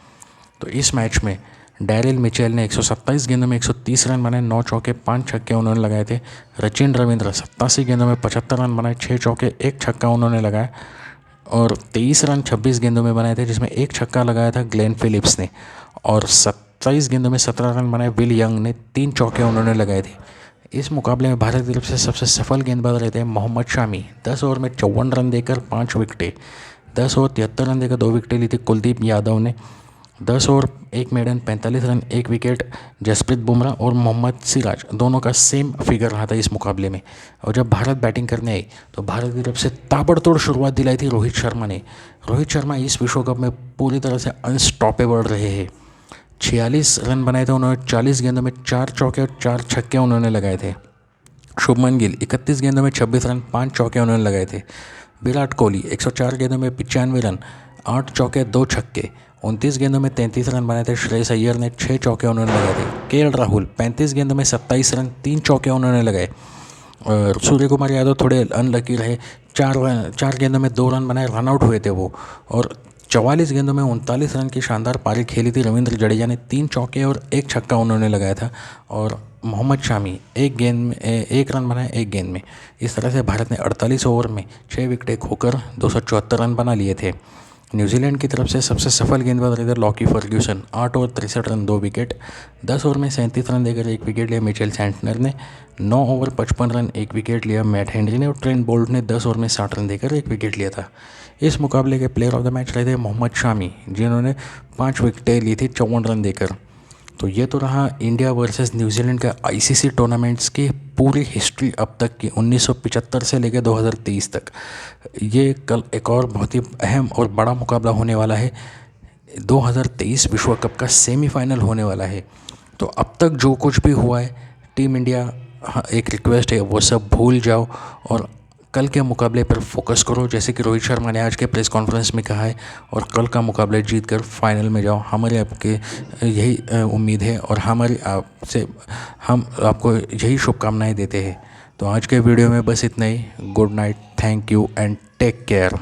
तो इस मैच में डैरिल मिचेल ने 127 गेंदों में 130 रन बनाए 9 चौके 5 छक्के उन्होंने लगाए थे। सचिन रविंद्र 87 गेंदों में 75 रन बनाए 6 चौके 1 छक्का उन्होंने लगाया और 23 रन 26 गेंदों में बनाए थे जिसमें 1 छक्का लगाया था ग्लेन फिलिप्स ने। और 27 गेंदों में 17 रन बनाए विल यंग ने 3 चौके उन्होंने लगाए थे। इस मुकाबले में भारत की तरफ से सबसे सफल गेंदबाज रहे थे मोहम्मद शामी। 10 ओवर में 54 रन देकर 5 विकेटें। 10 ओवर 73 रन देकर 2 विकेटें ली थी कुलदीप यादव ने। 10 over 1 maiden 45 run 1 wicket Jasprit Bumrah और मोहम्मद सिराज दोनों का सेम फिगर रहा था इस मुकाबले में। और जब भारत बैटिंग करने आई तो भारत की तरफ से ताबड़तोड़ शुरुआत दिलाई थी रोहित शर्मा ने। रोहित शर्मा इस विश्व कप में पूरी तरह से अनस्टॉपेबल रहे हैं। 46 रन बनाए थे उन्होंने। 40 गेंदों में 4 चौके और 4 छक्के उन्होंने लगाए थे। शुभमन गिल 31 गेंदों में 26 रन 5 चौके उन्होंने लगाए थे। विराट कोहली 104 गेंदों में 95 रन 8 चौके 2 छक्के। 29 गेंदों में 33 रन बनाए थे श्रेयस अय्यर ने 6 चौके उन्होंने लगाए थे। केएल राहुल 35 गेंदों में 27 रन 3 चौके उन्होंने लगाए। और सूर्य कुमार यादव थोड़े अनलकी रहे। 4 गेंदों में 2 रन बनाए रन आउट हुए थे वो। और 44 गेंदों में 39 रन की शानदार पारी खेली थी रविंद्र जडेजा ने। 3 चौके और 1 छक्का उन्होंने लगाया था। और मोहम्मद शामी 1 रन बनाए 1 गेंद में। इस तरह से भारत ने 48 ओवर में 6 विकेटें खोकर 274 रन बना लिए थे। न्यूजीलैंड की तरफ से सबसे सफल गेंदबाज रहे थे Lockie Ferguson. 8 over 63 run 2 wicket. 10 over में 37 रन देकर 1 विकेट लिया मिचेल सैंटनर ने। 9 ओवर 55 रन 1 विकेट लिया मैट हेनरी ने। और ट्रेंट बोल्ट ने 10 ओवर में 60 रन देकर 1 विकेट लिया था। इस मुकाबले के प्लेयर ऑफ द मैच रहे थे मोहम्मद शामी जिन्होंने 5 विकेटें ली थी 54 रन देकर। तो ये तो रहा इंडिया वर्सेस न्यूजीलैंड का आईसीसी टूर्नामेंट्स की पूरी हिस्ट्री अब तक की 1975 से लेकर 2023 तक। ये कल एक और बहुत ही अहम और बड़ा मुकाबला होने वाला है। 2023 विश्व कप का सेमीफाइनल होने वाला है। तो अब तक जो कुछ भी हुआ है टीम इंडिया, एक रिक्वेस्ट है वो सब भूल जाओ और कल के मुकाबले पर फोकस करो, जैसे कि रोहित शर्मा ने आज के प्रेस कॉन्फ्रेंस में कहा है, और कल का मुकाबला जीत कर फाइनल में जाओ। हमारे आपके यही उम्मीद है, और हम आपको यही शुभकामनाएं देते हैं। तो आज के वीडियो में बस इतना ही। Good night, thank you and take care.